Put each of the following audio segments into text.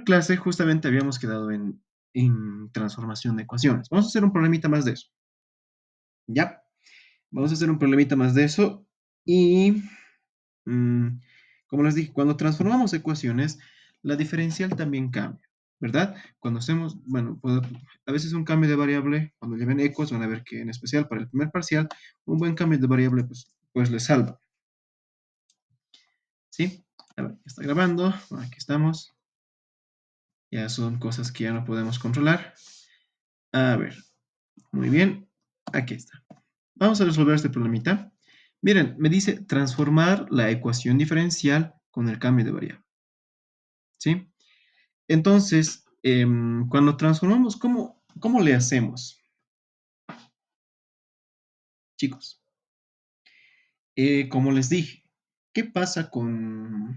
anterior clase justamente habíamos quedado en transformación de ecuaciones. Vamos a hacer un problemita más de eso. ¿Ya? Vamos a hacer un problemita más de eso. Y, como les dije, cuando transformamos ecuaciones, la diferencial también cambia, ¿verdad? Cuando hacemos, bueno, a veces un cambio de variable, cuando lleven ecos, van a ver que en especial para el primer parcial, un buen cambio de variable, pues les salva. ¿Sí? A ver, está grabando. Aquí estamos. Ya son cosas que ya no podemos controlar. A ver, muy bien. Aquí está. Vamos a resolver este problemita. Miren, me dice transformar la ecuación diferencial con el cambio de variable. ¿Sí? Entonces, cuando transformamos, ¿cómo le hacemos? Chicos, como les dije, ¿qué pasa cuando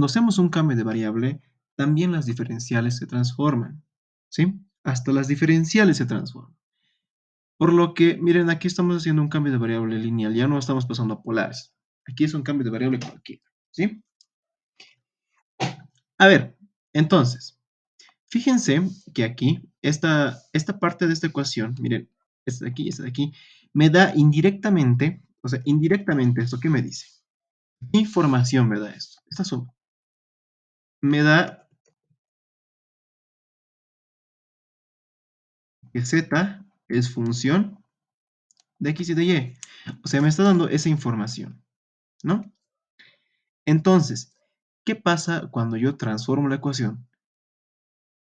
hacemos un cambio de variable? También las diferenciales se transforman. ¿Sí? Hasta las diferenciales se transforman. Por lo que, miren, aquí estamos haciendo un cambio de variable lineal, ya no estamos pasando a polares. Aquí es un cambio de variable cualquiera, ¿sí? A ver, entonces, fíjense que aquí, esta parte de esta ecuación, miren, esta de aquí, me da indirectamente, o sea, indirectamente, ¿esto qué me dice? Información me da esto, esta suma. Me da que z es función de x y de y. O sea, me está dando esa información, ¿no? Entonces, ¿qué pasa cuando yo transformo la ecuación?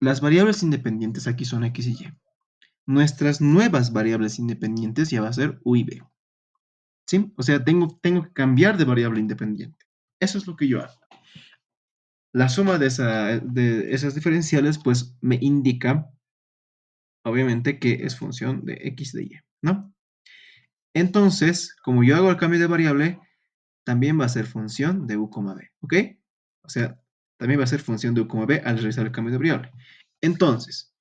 Las variables independientes aquí son x y y. Nuestras nuevas variables independientes ya va a ser u y b. ¿Sí? O sea, tengo que cambiar de variable independiente. Eso es lo que yo hago. La suma de esas diferenciales, pues, me indica, obviamente, que es función de x de y, ¿no? Entonces, como yo hago el cambio de variable, también va a ser función de u, b, ¿ok? O sea, también va a ser función de u, b al realizar el cambio de variable. Entonces,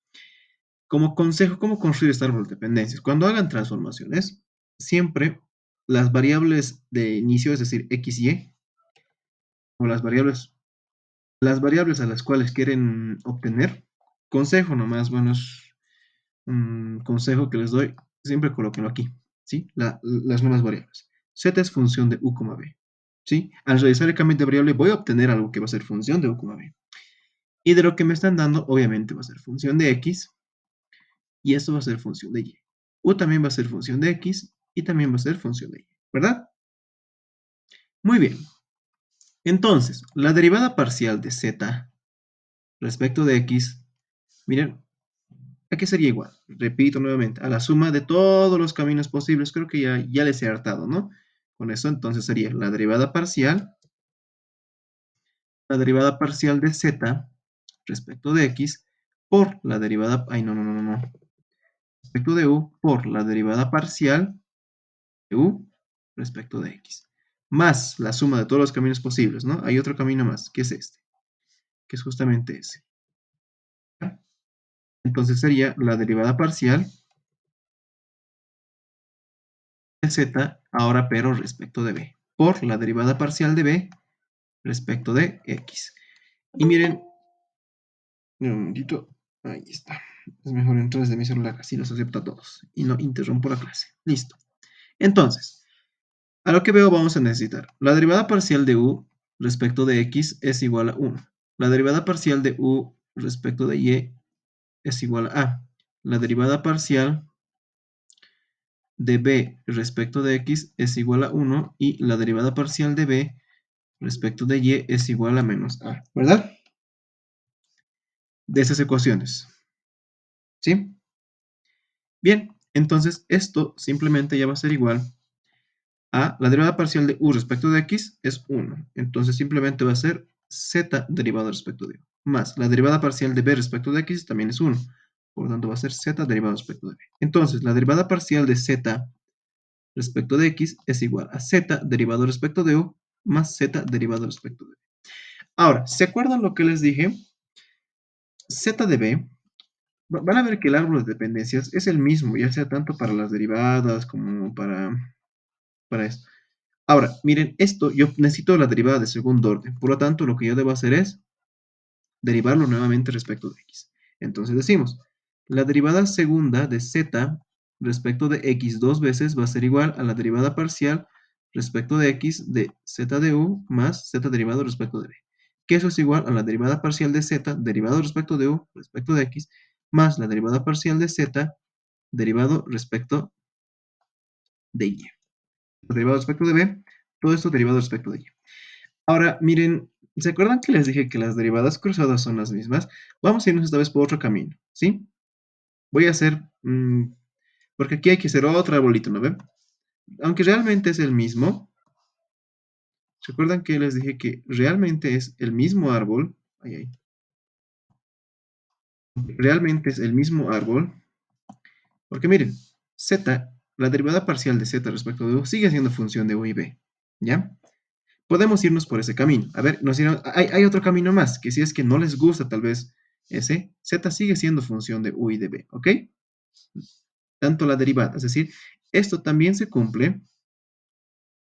como consejo, ¿cómo construir este árbol de dependencias? Cuando hagan transformaciones, siempre las variables de inicio, es decir, x y y, o las variables a las cuales quieren obtener, consejo nomás, bueno, es un consejo que les doy, siempre colóquenlo aquí, ¿sí? Las nuevas variables. Z es función de u, b, ¿sí? Al realizar el cambio de variable voy a obtener algo que va a ser función de u, b. Y de lo que me están dando, obviamente va a ser función de x, y esto va a ser función de y. U también va a ser función de x, y también va a ser función de y, ¿verdad? Muy bien. Entonces, la derivada parcial de z respecto de x, miren, ¿a qué sería igual? Repito nuevamente, a la suma de todos los caminos posibles. Creo que ya les he hartado, ¿no? Con eso entonces sería la derivada parcial de z respecto de x por la derivada, ay, no, respecto de u por la derivada parcial de u respecto de x, más la suma de todos los caminos posibles, ¿no? Hay otro camino más, que es este, que es justamente ese. Entonces sería la derivada parcial de z, ahora pero respecto de b, por la derivada parcial de b respecto de x. Y miren, un momentito, ahí está. Es mejor entrar desde mi celular, así los acepto a todos y no interrumpo la clase. Listo. Entonces, a lo que veo vamos a necesitar la derivada parcial de u respecto de x es igual a 1. La derivada parcial de u respecto de y es igual a. La derivada parcial de b respecto de x es igual a 1 y la derivada parcial de b respecto de y es igual a menos a, ¿verdad? De esas ecuaciones, ¿sí? Bien, entonces esto simplemente ya va a ser igual a la derivada parcial de u respecto de x es 1. Entonces simplemente va a ser z derivado respecto de u. Más la derivada parcial de b respecto de x también es 1. Por lo tanto va a ser z derivado respecto de b. Entonces la derivada parcial de z respecto de x es igual a z derivado respecto de u más z derivado respecto de b. Ahora, ¿se acuerdan lo que les dije? Z de b, van a ver que el árbol de dependencias es el mismo, ya sea tanto para las derivadas como para esto. Ahora, miren, esto yo necesito la derivada de segundo orden, por lo tanto lo que yo debo hacer es derivarlo nuevamente respecto de x. Entonces decimos, la derivada segunda de z respecto de x dos veces va a ser igual a la derivada parcial respecto de x de z de u más z derivado respecto de b. Que eso es igual a la derivada parcial de z derivado respecto de u respecto de x más la derivada parcial de z derivado respecto de y. Derivado respecto de b, todo esto derivado respecto de y. Ahora, miren, ¿se acuerdan que les dije que las derivadas cruzadas son las mismas? Vamos a irnos esta vez por otro camino, ¿sí? Voy a hacer, porque aquí hay que hacer otro arbolito, ¿no ven? Aunque realmente es el mismo, ¿se acuerdan que les dije que realmente es el mismo árbol? Ay, ay. Realmente es el mismo árbol, porque miren, z, la derivada parcial de z respecto de u sigue siendo función de u y b, ¿ya? Podemos irnos por ese camino. A ver, hay otro camino más, que si es que no les gusta tal vez ese, z sigue siendo función de u y de b, ¿ok? Tanto la derivada, es decir, esto también se cumple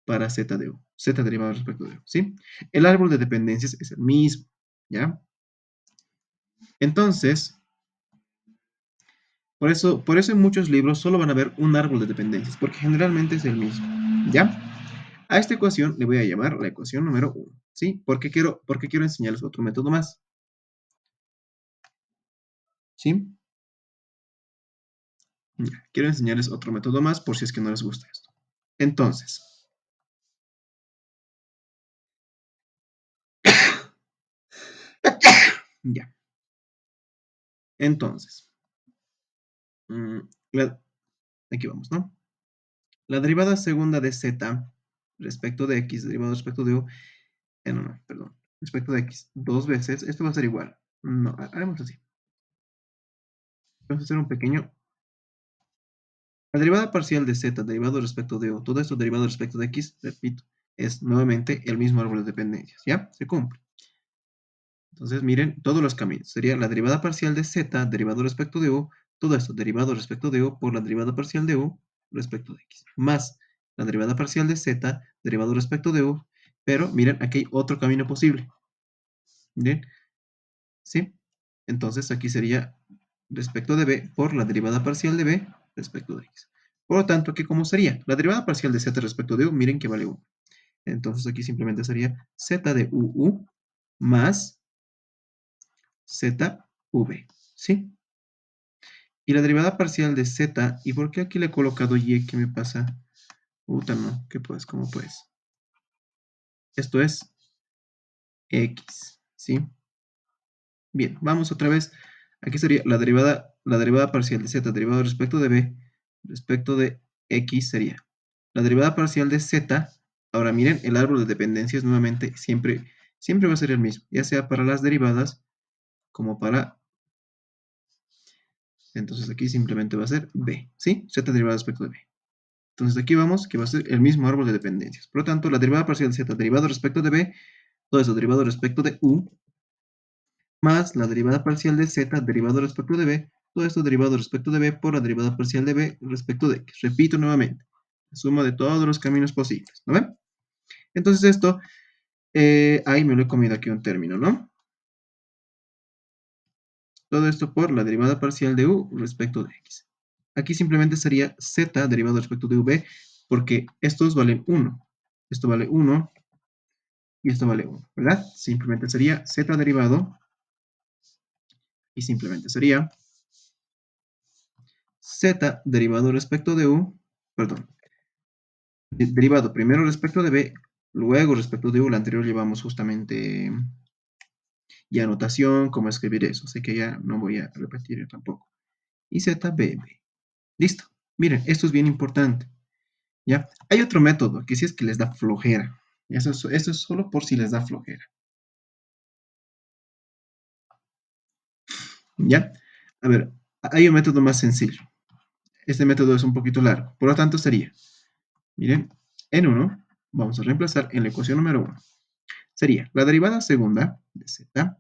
para z de u, z derivado respecto de u, ¿sí? El árbol de dependencias es el mismo, ¿ya? Entonces, por eso en muchos libros solo van a ver un árbol de dependencias, porque generalmente es el mismo, ¿ya? A esta ecuación le voy a llamar la ecuación número 1, ¿sí? Porque quiero enseñarles otro método más, ¿sí? Ya, quiero enseñarles otro método más por si es que no les gusta esto. Entonces, ya. Entonces, mm, la- aquí vamos, ¿no? La derivada segunda de z respecto de x, derivado respecto de u, no, perdón, respecto de x, dos veces, esto va a ser igual. No, haremos así. Vamos a hacer un pequeño. La derivada parcial de z derivado respecto de u, todo esto derivado respecto de x, repito, es nuevamente el mismo árbol de dependencias, ¿ya? Se cumple. Entonces, miren todos los caminos. Sería la derivada parcial de z derivado respecto de u, todo esto derivado respecto de u por la derivada parcial de u respecto de x, más la derivada parcial de z derivado respecto de u, pero miren, aquí hay otro camino posible. ¿Bien? ¿Sí? Entonces, aquí sería respecto de b por la derivada parcial de b respecto de x. Por lo tanto, ¿qué cómo sería? La derivada parcial de z respecto de u, miren que vale 1. Entonces, aquí simplemente sería z de uu más zv, ¿sí? Y la derivada parcial de z, ¿y por qué aquí le he colocado y? ¿Qué me pasa? Puta, no, ¿qué pues? ¿Cómo pues? Esto es x, ¿sí? Bien, vamos otra vez. Aquí sería la derivada parcial de z derivado respecto de b, respecto de x sería la derivada parcial de z. Ahora miren, el árbol de dependencias nuevamente siempre va a ser el mismo, ya sea para las derivadas como para. Entonces aquí simplemente va a ser b, ¿sí? Z derivada respecto de b. Entonces aquí vamos que va a ser el mismo árbol de dependencias. Por lo tanto, la derivada parcial de z derivado respecto de b, todo eso derivado respecto de u, más la derivada parcial de z derivado respecto de b, todo esto derivado respecto de b por la derivada parcial de b respecto de x. Repito nuevamente, la suma de todos los caminos posibles, ¿no ven? Entonces esto, ahí me lo he comido aquí un término, ¿no? Todo esto por la derivada parcial de u respecto de x. Aquí simplemente sería z derivado respecto de v, porque estos valen 1. Esto vale 1 y esto vale 1, ¿verdad? Simplemente sería z derivado y simplemente sería z derivado respecto de u, perdón, derivado primero respecto de b, luego respecto de u, la anterior llevamos justamente y anotación, cómo escribir eso, así que ya no voy a repetir tampoco. Y zbb. Listo. Miren, esto es bien importante. ¿Ya? Hay otro método que si es que les da flojera. Eso es solo por si les da flojera. ¿Ya? A ver, hay un método más sencillo. Este método es un poquito largo. Por lo tanto, sería, miren, en 1, vamos a reemplazar en la ecuación número 1. Sería la derivada segunda de z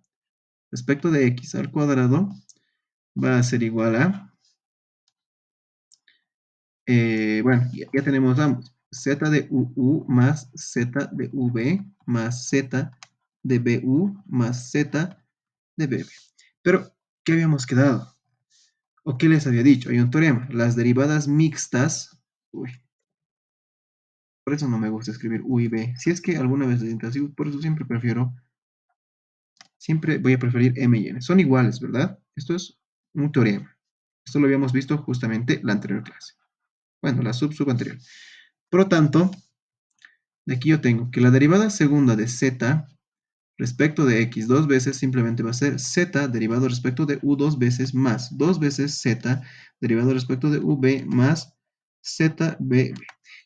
respecto de x al cuadrado va a ser igual a, bueno, ya tenemos ambos. Z de uu más z de v más z de bu más z de b. Pero, ¿qué habíamos quedado? ¿O qué les había dicho? Hay un teorema. Las derivadas mixtas... Uy, por eso no me gusta escribir u y b. Si es que alguna vez lo intenté así, por eso siempre prefiero... Siempre voy a preferir m y n. Son iguales, ¿verdad? Esto es un teorema. Esto lo habíamos visto justamente la anterior clase. Bueno, la sub anterior. Por lo tanto, de aquí yo tengo que la derivada segunda de z respecto de x dos veces simplemente va a ser z derivado respecto de u dos veces más dos veces z derivado respecto de v más zb.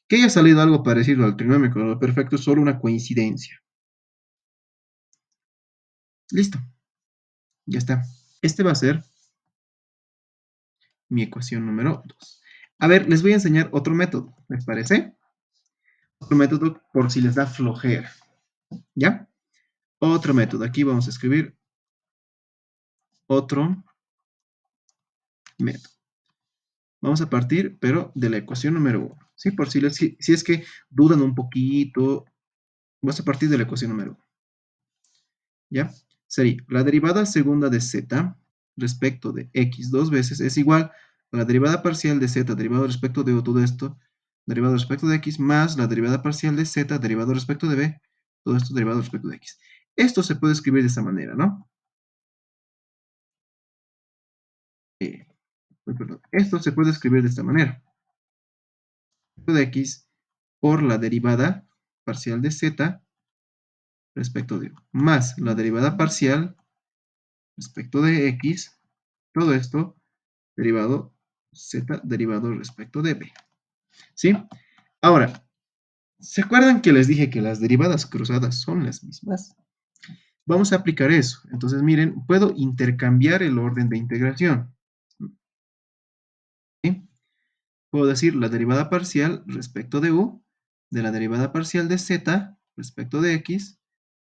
Que haya salido algo parecido al trinómico perfecto es solo una coincidencia. Listo, ya está. Este va a ser mi ecuación número 2. A ver, les voy a enseñar otro método, ¿les parece? Otro método por si les da flojera, ¿ya? Otro método. Aquí vamos a escribir otro método. Vamos a partir, pero de la ecuación número 1. ¿Sí? Por si es que dudan un poquito, vamos a partir de la ecuación número 1. ¿Ya? Sería la derivada segunda de z respecto de x dos veces es igual a la derivada parcial de z derivado respecto de todo esto, derivado respecto de x, más la derivada parcial de z derivado respecto de b, todo esto derivado respecto de x. Esto se puede escribir de esta manera, ¿no? Perdón. Esto se puede escribir de esta manera. De x por la derivada parcial de z respecto de u, más la derivada parcial respecto de x, todo esto derivado z derivado respecto de b. ¿Sí? Ahora, ¿se acuerdan que les dije que las derivadas cruzadas son las mismas? Vamos a aplicar eso. Entonces, miren, puedo intercambiar el orden de integración. ¿Sí? Puedo decir la derivada parcial respecto de u, de la derivada parcial de z respecto de x,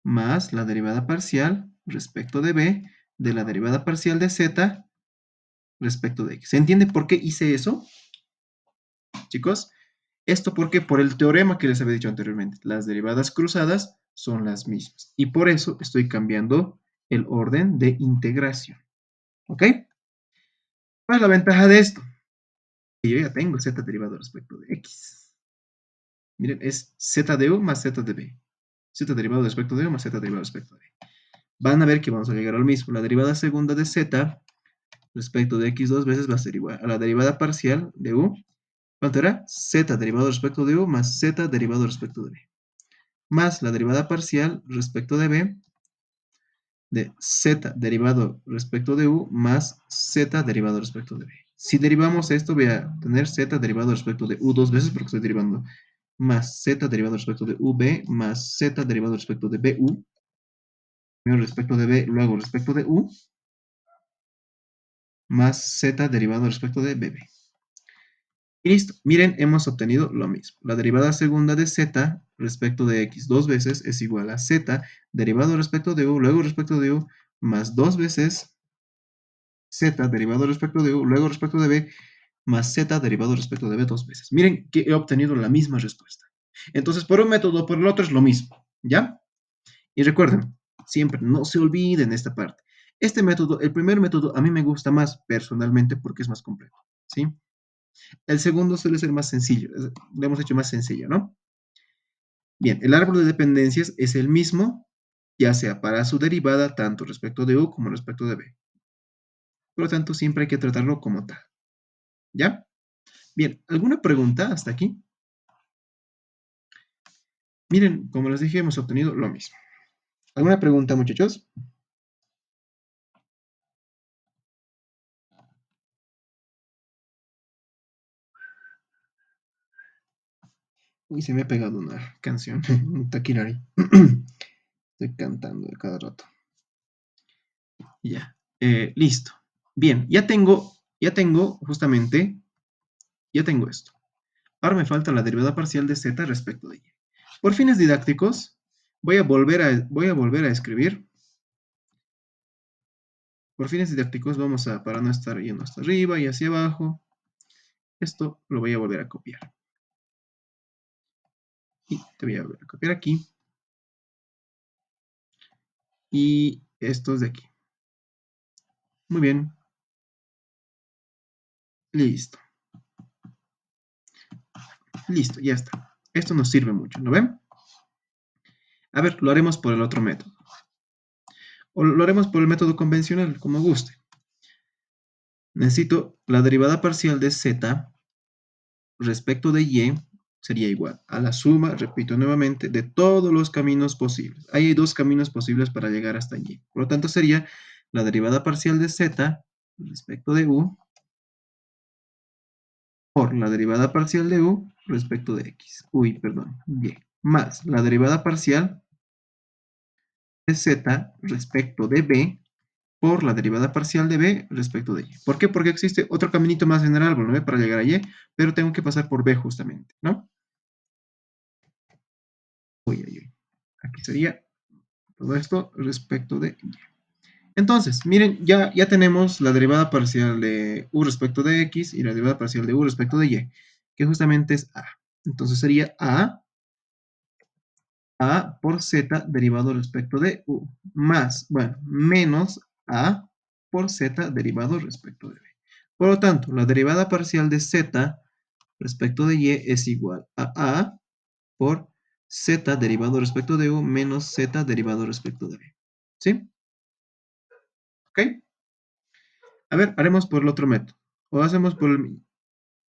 más la derivada parcial respecto de b, de la derivada parcial de z respecto de x. ¿Se entiende por qué hice eso, chicos? Esto porque por el teorema que les había dicho anteriormente, las derivadas cruzadas son las mismas. Y por eso estoy cambiando el orden de integración. ¿Ok? ¿Cuál es la ventaja de esto? Que yo ya tengo z derivado respecto de x. Miren, es z de u más z de b. Z derivado respecto de u más z derivado respecto de b. Van a ver que vamos a llegar al mismo. La derivada segunda de z respecto de x dos veces va a ser igual a la derivada parcial de u. ¿Cuánto era? Z derivado respecto de u más z derivado respecto de b. Más la derivada parcial respecto de b de z derivado respecto de u más z derivado respecto de b. Si derivamos esto, voy a tener z derivado respecto de u dos veces porque estoy derivando más z derivado respecto de v más z derivado respecto de bu. Primero respecto de b, luego respecto de u más z derivado respecto de bb. Y listo, miren, hemos obtenido lo mismo. La derivada segunda de z respecto de x dos veces es igual a z derivado respecto de u, luego respecto de u, más dos veces z derivado respecto de u, luego respecto de b, más z derivado respecto de b dos veces. Miren que he obtenido la misma respuesta. Entonces, por un método o por el otro es lo mismo, ¿ya? Y recuerden, siempre no se olviden esta parte. Este método, el primer método, a mí me gusta más personalmente porque es más completo, ¿sí? El segundo suele ser más sencillo, lo hemos hecho más sencillo, ¿no? Bien, el árbol de dependencias es el mismo, ya sea para su derivada, tanto respecto de u como respecto de b. Por lo tanto, siempre hay que tratarlo como tal, ¿ya? Bien, ¿alguna pregunta hasta aquí? Miren, como les dije, hemos obtenido lo mismo. ¿Alguna pregunta, muchachos? Uy, se me ha pegado una canción, un taquirari. Estoy cantando de cada rato. Ya, listo. Bien, justamente, ya tengo esto. Ahora me falta la derivada parcial de z respecto de y. Por fines didácticos, voy a volver a escribir. Por fines didácticos vamos a, para no estar yendo hasta arriba y hacia abajo, esto lo voy a volver a copiar. Y te voy a volver a copiar aquí. Y estos de aquí. Muy bien. Listo. Listo, ya está. Esto nos sirve mucho, ¿no ven? A ver, lo haremos por el otro método. O lo haremos por el método convencional, como guste. Necesito la derivada parcial de z respecto de y sería igual a la suma, repito nuevamente, de todos los caminos posibles. Ahí hay dos caminos posibles para llegar hasta y. Por lo tanto, sería la derivada parcial de z respecto de u por la derivada parcial de u respecto de x. Uy, perdón, y. Más la derivada parcial de z respecto de b por la derivada parcial de b respecto de y. ¿Por qué? Porque existe otro caminito más general, ¿no? Para llegar a y, pero tengo que pasar por b justamente, ¿no? Uy, uy, uy. Aquí sería todo esto respecto de y. Entonces, miren, ya tenemos la derivada parcial de u respecto de x y la derivada parcial de u respecto de y, que justamente es a. Entonces sería a por z derivado respecto de u, más, bueno, menos a por z derivado respecto de b. Por lo tanto, la derivada parcial de z respecto de y es igual a por z derivado respecto de u menos z derivado respecto de b. ¿Sí? ¿Ok? A ver, haremos por el otro método. O hacemos por el...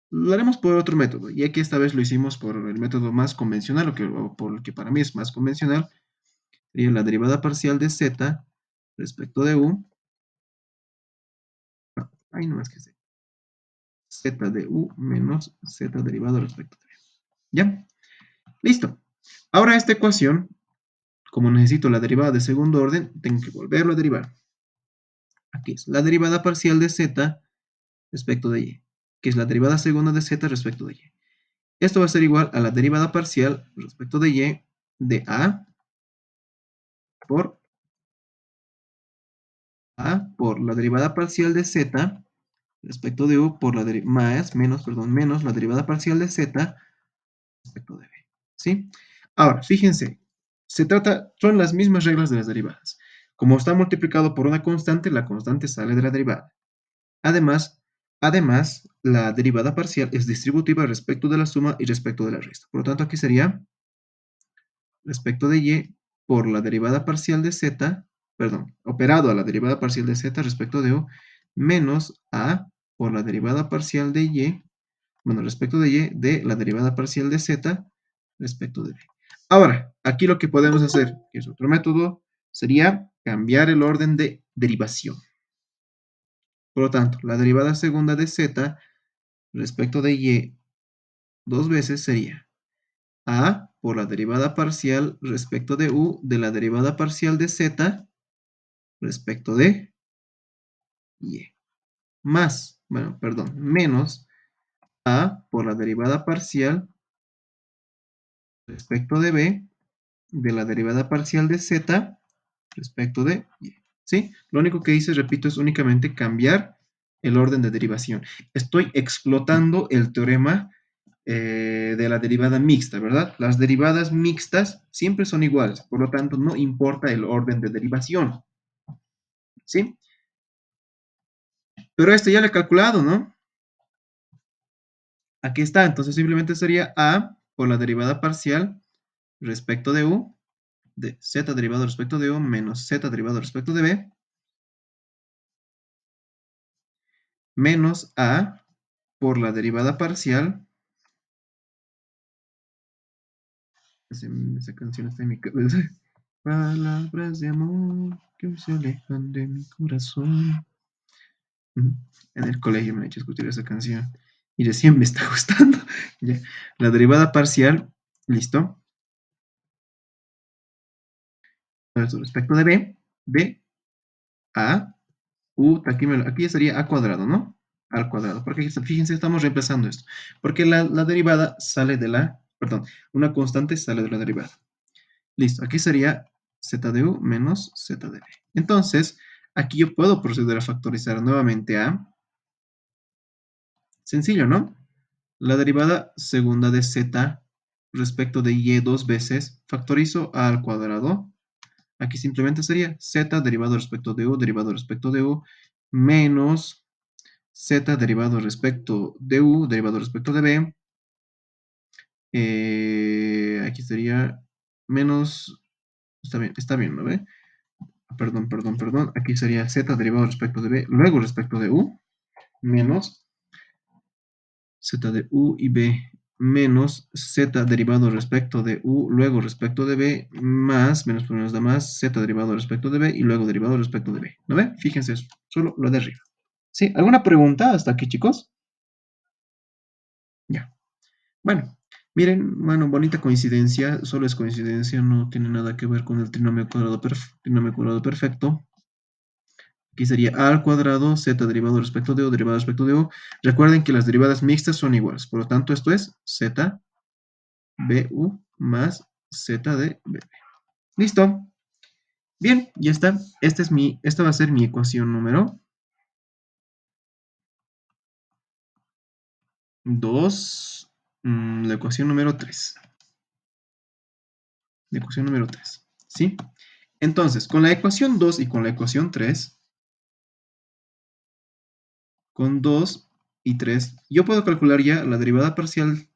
Lo haremos por otro método. Y aquí esta vez lo hicimos por el método más convencional, o por el que para mí es más convencional. Sería la derivada parcial de z respecto de u. No, ahí no más que z de u menos z derivado respecto de b. ¿Ya? Listo. Ahora esta ecuación, como necesito la derivada de segundo orden, tengo que volverlo a derivar. Aquí es la derivada parcial de z respecto de y, que es la derivada segunda de z respecto de y. Esto va a ser igual a la derivada parcial respecto de y de por por la derivada parcial de z respecto de u por la menos la derivada parcial de z respecto de b. ¿Sí? Ahora, fíjense, son las mismas reglas de las derivadas. Como está multiplicado por una constante, la constante sale de la derivada. Además, la derivada parcial es distributiva respecto de la suma y respecto de la resta. Por lo tanto, aquí sería respecto de y por la derivada parcial de z, perdón, operado a la derivada parcial de z respecto de u, menos a por la derivada parcial de y, bueno, respecto de y, de la derivada parcial de z respecto de b. Ahora, aquí lo que podemos hacer, que es otro método, sería cambiar el orden de derivación. Por lo tanto, la derivada segunda de z respecto de y dos veces sería a por la derivada parcial respecto de u de la derivada parcial de z respecto de y. Más, bueno, perdón, menos a por la derivada parcial respecto de b de la derivada parcial de z respecto de y. ¿Sí? Lo único que hice, repito, es únicamente cambiar el orden de derivación. Estoy explotando el teorema de la derivada mixta, ¿verdad? Las derivadas mixtas siempre son iguales, por lo tanto no importa el orden de derivación, ¿sí? Pero esto ya lo he calculado, ¿no? Aquí está, entonces simplemente sería a por la derivada parcial respecto de u, de z derivado respecto de u menos z derivado respecto de b, menos a por la derivada parcial. Esa canción está en mi cabeza. Palabras de amor que se alejan de mi corazón. En el colegio me han hecho escuchar esa canción y recién me está gustando. Ya. La derivada parcial, listo. Respecto de b, de a, aquí sería a cuadrado, ¿no? Al cuadrado. Porque fíjense, estamos reemplazando esto. Porque la derivada sale de perdón, una constante sale de la derivada. Listo, aquí sería z de u menos z de b. Entonces, aquí yo puedo proceder a factorizar nuevamente a. Sencillo, ¿no? La derivada segunda de z respecto de y dos veces, factorizo a al cuadrado. Aquí simplemente sería z derivado respecto de u, derivado respecto de u, menos z derivado respecto de u derivado respecto de b. Aquí sería menos, está bien, ¿no ve? Perdón. Aquí sería z derivado respecto de b, luego respecto de u, menos z de u y b, menos z derivado respecto de u, luego respecto de b, más, menos por menos da más, z derivado respecto de b y luego derivado respecto de b. ¿No ve? Fíjense eso, solo lo de arriba. ¿Sí? ¿Alguna pregunta hasta aquí, chicos? Ya. Bueno, miren, bueno, bonita coincidencia, solo es coincidencia, no tiene nada que ver con el trinomio cuadrado perfecto. Aquí sería a al cuadrado, z derivado respecto de u, derivado respecto de u. Recuerden que las derivadas mixtas son iguales, por lo tanto esto es z bu más z de b. Listo. Bien, ya está. Esta va a ser mi ecuación número 2, la ecuación número 3. La ecuación número 3. ¿Sí? Entonces, con la ecuación 2 y con la ecuación 3, con 2 y 3, yo puedo calcular ya la derivada parcial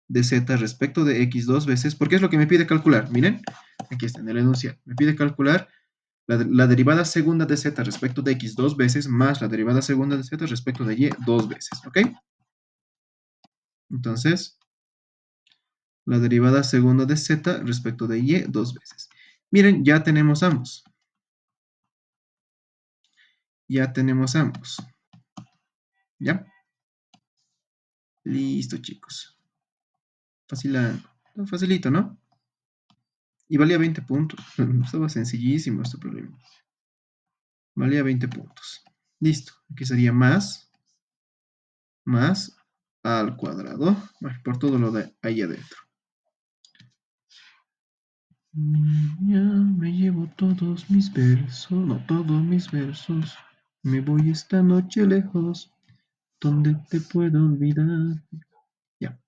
de z respecto de x dos veces, porque es lo que me pide calcular. Miren, aquí está en el enunciado. Me pide calcular la derivada segunda de z respecto de x dos veces más la derivada segunda de z respecto de y dos veces. ¿Ok? Entonces, la derivada segunda de z respecto de y dos veces. Miren, ya tenemos ambos. Ya tenemos ambos. ¿Ya? Listo, chicos. Facilito, ¿no? Y valía 20 puntos. Estaba sencillísimo este problema. Valía 20 puntos. Listo. Aquí sería más a al cuadrado. Bueno, por todo lo de ahí adentro. Ya me llevo todos mis versos, no todos mis versos. Me voy esta noche lejos, donde te puedo olvidar. Ya.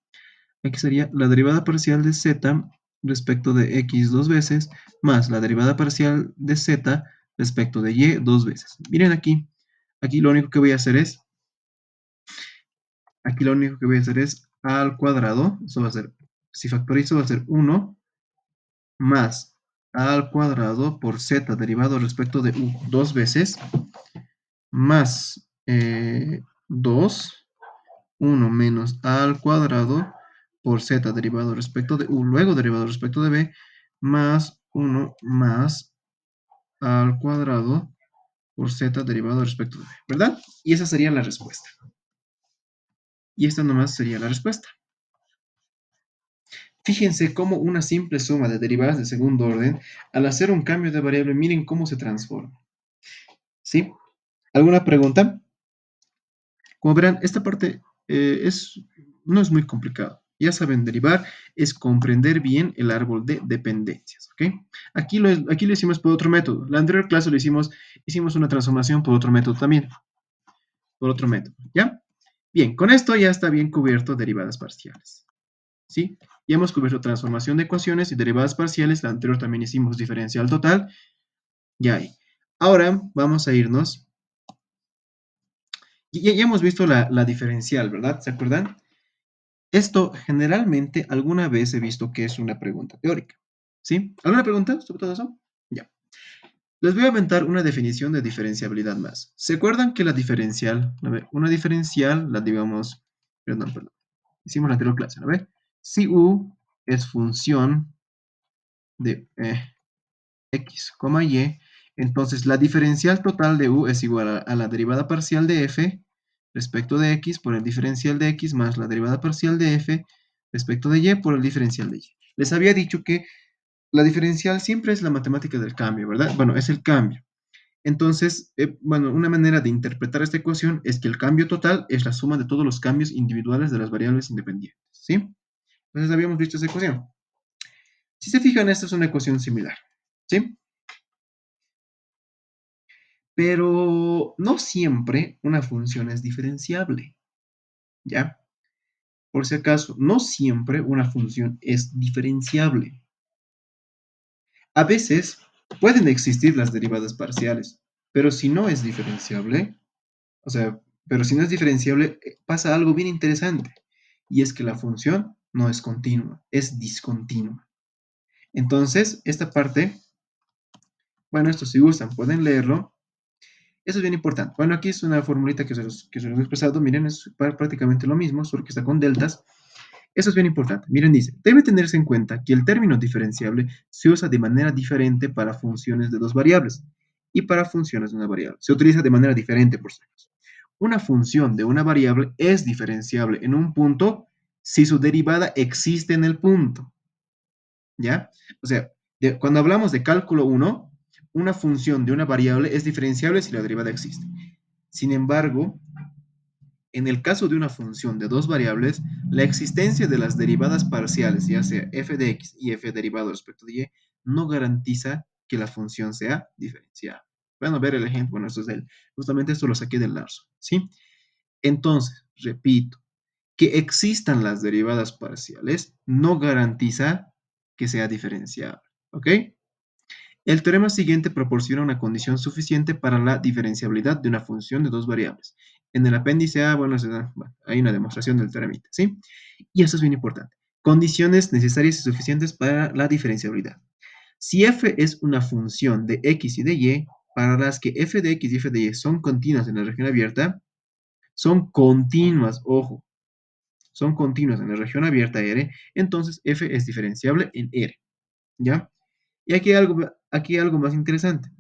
Aquí sería la derivada parcial de z respecto de x dos veces, más la derivada parcial de z respecto de y dos veces. Miren aquí. Aquí lo único que voy a hacer es a al cuadrado, eso va a ser, si factorizo va a ser 1 más a al cuadrado por z derivado respecto de u dos veces, más 2, 1 menos a al cuadrado por z derivado respecto de u, luego derivado respecto de b, más 1 más a al cuadrado por z derivado respecto de b, ¿verdad? Y esa sería la respuesta. Y esta nomás sería la respuesta. Fíjense cómo una simple suma de derivadas de segundo orden, al hacer un cambio de variable, miren cómo se transforma. ¿Sí? ¿Alguna pregunta? Como verán, esta parte no es muy complicado. Ya saben, derivar es comprender bien el árbol de dependencias, ¿ok? Aquí lo hicimos por otro método. La anterior clase hicimos una transformación por otro método también. Por otro método, ¿ya? Bien, con esto ya está bien cubierto derivadas parciales, ¿sí? Ya hemos cubierto transformación de ecuaciones y derivadas parciales. La anterior también hicimos diferencial total. Ya hay. Ahora vamos a irnos. Ya hemos visto la diferencial, ¿verdad? ¿Se acuerdan? Esto generalmente alguna vez he visto que es una pregunta teórica. ¿Sí? ¿Alguna pregunta sobre todo eso? Ya. Les voy a aventar una definición de diferenciabilidad más. ¿Se acuerdan que la diferencial, a ver, una diferencial, la digamos, perdón, hicimos la anterior clase, ¿no ve? Si u es función de x, y, entonces la diferencial total de u es igual a la derivada parcial de f respecto de x por el diferencial de x más la derivada parcial de f respecto de y por el diferencial de y. Les había dicho que la diferencial siempre es la matemática del cambio, ¿verdad? Bueno, es el cambio. Entonces, bueno, una manera de interpretar esta ecuación es que el cambio total es la suma de todos los cambios individuales de las variables independientes, ¿sí? Entonces habíamos visto esa ecuación. Si se fijan, esta es una ecuación similar, ¿sí? Pero no siempre una función es diferenciable, ¿ya? Por si acaso, no siempre una función es diferenciable. A veces pueden existir las derivadas parciales, pero si no es diferenciable, O sea, pero si no es diferenciable, pasa algo bien interesante. Y es que la función no es continua, es discontinua. Entonces, esta parte, bueno, esto si gustan, pueden leerlo. Eso es bien importante. Bueno, aquí es una formulita que se los he expresado. Miren, es prácticamente lo mismo, solo que está con deltas. Eso es bien importante. Miren, dice, debe tenerse en cuenta que el término diferenciable se usa de manera diferente para funciones de dos variables y para funciones de una variable. Se utiliza de manera diferente, por si acaso. Una función de una variable es diferenciable en un punto si su derivada existe en el punto, ¿ya? O sea, cuando hablamos de cálculo uno, una función de una variable es diferenciable si la derivada existe. Sin embargo, en el caso de una función de dos variables, la existencia de las derivadas parciales, ya sea f de x y f derivado respecto de y, no garantiza que la función sea diferenciable. Van a ver el ejemplo, bueno, justamente esto lo saqué del Larson, ¿sí? Entonces, repito, que existan las derivadas parciales no garantiza que sea diferenciable, ¿ok? El teorema siguiente proporciona una condición suficiente para la diferenciabilidad de una función de dos variables. En el apéndice A, bueno, hay una demostración del teoremita, ¿sí? Y eso es bien importante. Condiciones necesarias y suficientes para la diferenciabilidad. Si f es una función de x y de y, para las que f de x y f de y son continuas en la región abierta, son continuas, ojo, son continuas en la región abierta R, entonces f es diferenciable en R, ¿ya? Y aquí hay algo más interesante.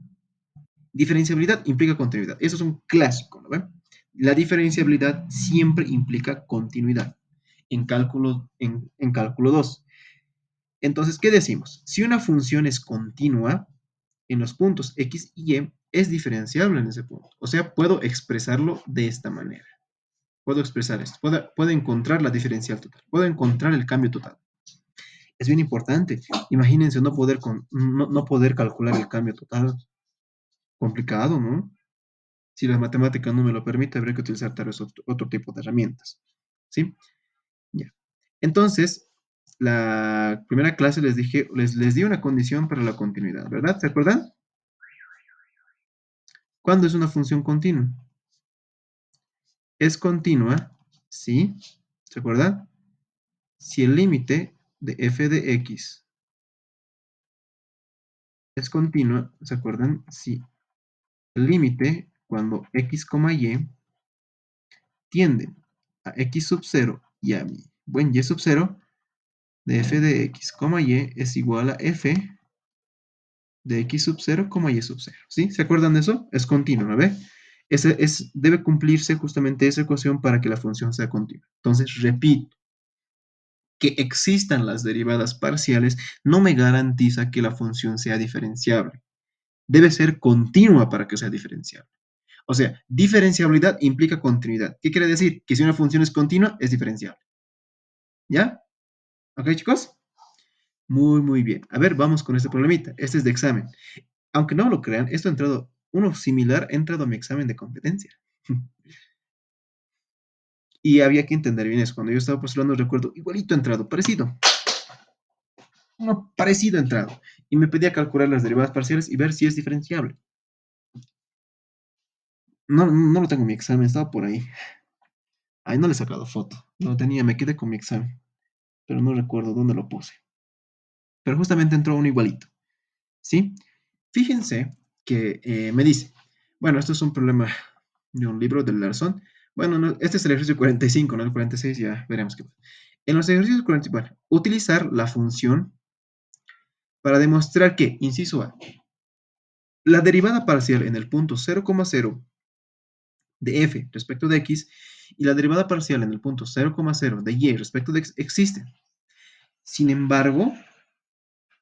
Diferenciabilidad implica continuidad. Eso es un clásico, ¿no ven? La diferenciabilidad siempre implica continuidad en cálculo 2. Entonces, ¿qué decimos? Si una función es continua en los puntos x y y, es diferenciable en ese punto. O sea, puedo expresarlo de esta manera. Puedo expresar esto. Puedo encontrar la diferencial total. Puedo encontrar el cambio total. Es bien importante. Imagínense no poder calcular el cambio total. Complicado, ¿no? Si la matemática no me lo permite, habré que utilizar tal vez otro tipo de herramientas. ¿Sí? Ya. Entonces, la primera clase les dije, les di una condición para la continuidad, ¿verdad? ¿Se acuerdan? ¿Cuándo es una función continua? Es continua, ¿sí? ¿Se acuerdan? Si el límite de f de x es continua, ¿se acuerdan? Si el límite cuando x, y tienden a x sub 0 y a mi buen y sub 0 de f de x, y es igual a f de x sub 0, y sub 0. ¿Sí? ¿Se acuerdan de eso? Es continuo, ¿no ve? Debe cumplirse justamente esa ecuación para que la función sea continua. Entonces, repito, que existan las derivadas parciales no me garantiza que la función sea diferenciable. Debe ser continua para que sea diferenciable. O sea, diferenciabilidad implica continuidad. ¿Qué quiere decir? Que si una función es continua, es diferenciable. ¿Ya? ¿Ok, chicos? Muy, muy bien. A ver, vamos con este problemita. Este es de examen. Aunque no lo crean, uno similar ha entrado a mi examen de competencia. Y había que entender bien eso. Cuando yo estaba postulando, recuerdo, igualito entrado, parecido. Uno parecido entrado. Y me pedía calcular las derivadas parciales y ver si es diferenciable. No, no lo tengo en mi examen, estaba por ahí. Ahí no le he sacado foto. No lo tenía, me quedé con mi examen. Pero no recuerdo dónde lo puse. Pero justamente entró uno igualito. ¿Sí? Fíjense que me dice, bueno, esto es un problema de un libro del Larsson. Bueno, este es el ejercicio 45, ¿no? El 46 ya veremos qué pasa. En los ejercicios 40, bueno, utilizar la función para demostrar que, inciso A, la derivada parcial en el punto 0,0 de f respecto de x y la derivada parcial en el punto 0,0 de y respecto de x existen. Sin embargo,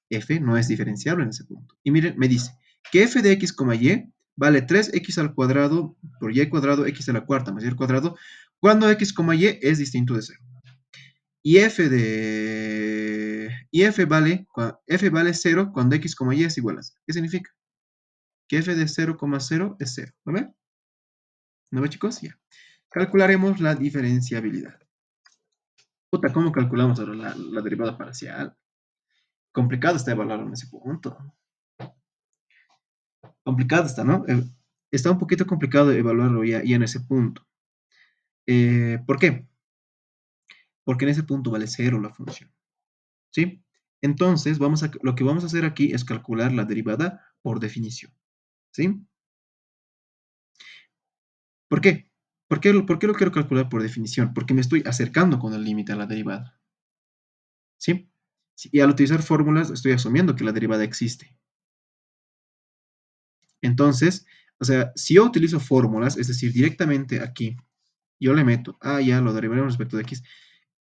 f no es diferenciable en ese punto. Y miren, me dice que f de x, y vale 3x al cuadrado por y cuadrado x a la cuarta más y al cuadrado cuando x, y es distinto de 0. Y f vale 0 cuando x, y es igual a 0. ¿Qué significa? Que f de 0,0 es 0. ¿No ven? ¿No ven, chicos? Ya. Calcularemos la diferenciabilidad. Puta, ¿cómo calculamos ahora la derivada parcial? Complicado está evaluarlo en ese punto. Complicado está, ¿no? está un poquito complicado evaluarlo ya en ese punto. ¿Por qué? Porque en ese punto vale cero la función, ¿sí? Entonces, lo que vamos a hacer aquí es calcular la derivada por definición, ¿sí? ¿Por qué? ¿Por qué lo quiero calcular por definición? Porque me estoy acercando con el límite a la derivada, ¿sí? Y al utilizar fórmulas estoy asumiendo que la derivada existe. Entonces, o sea, si yo utilizo fórmulas, es decir, directamente aquí, yo le meto, ya lo derivaremos respecto de x,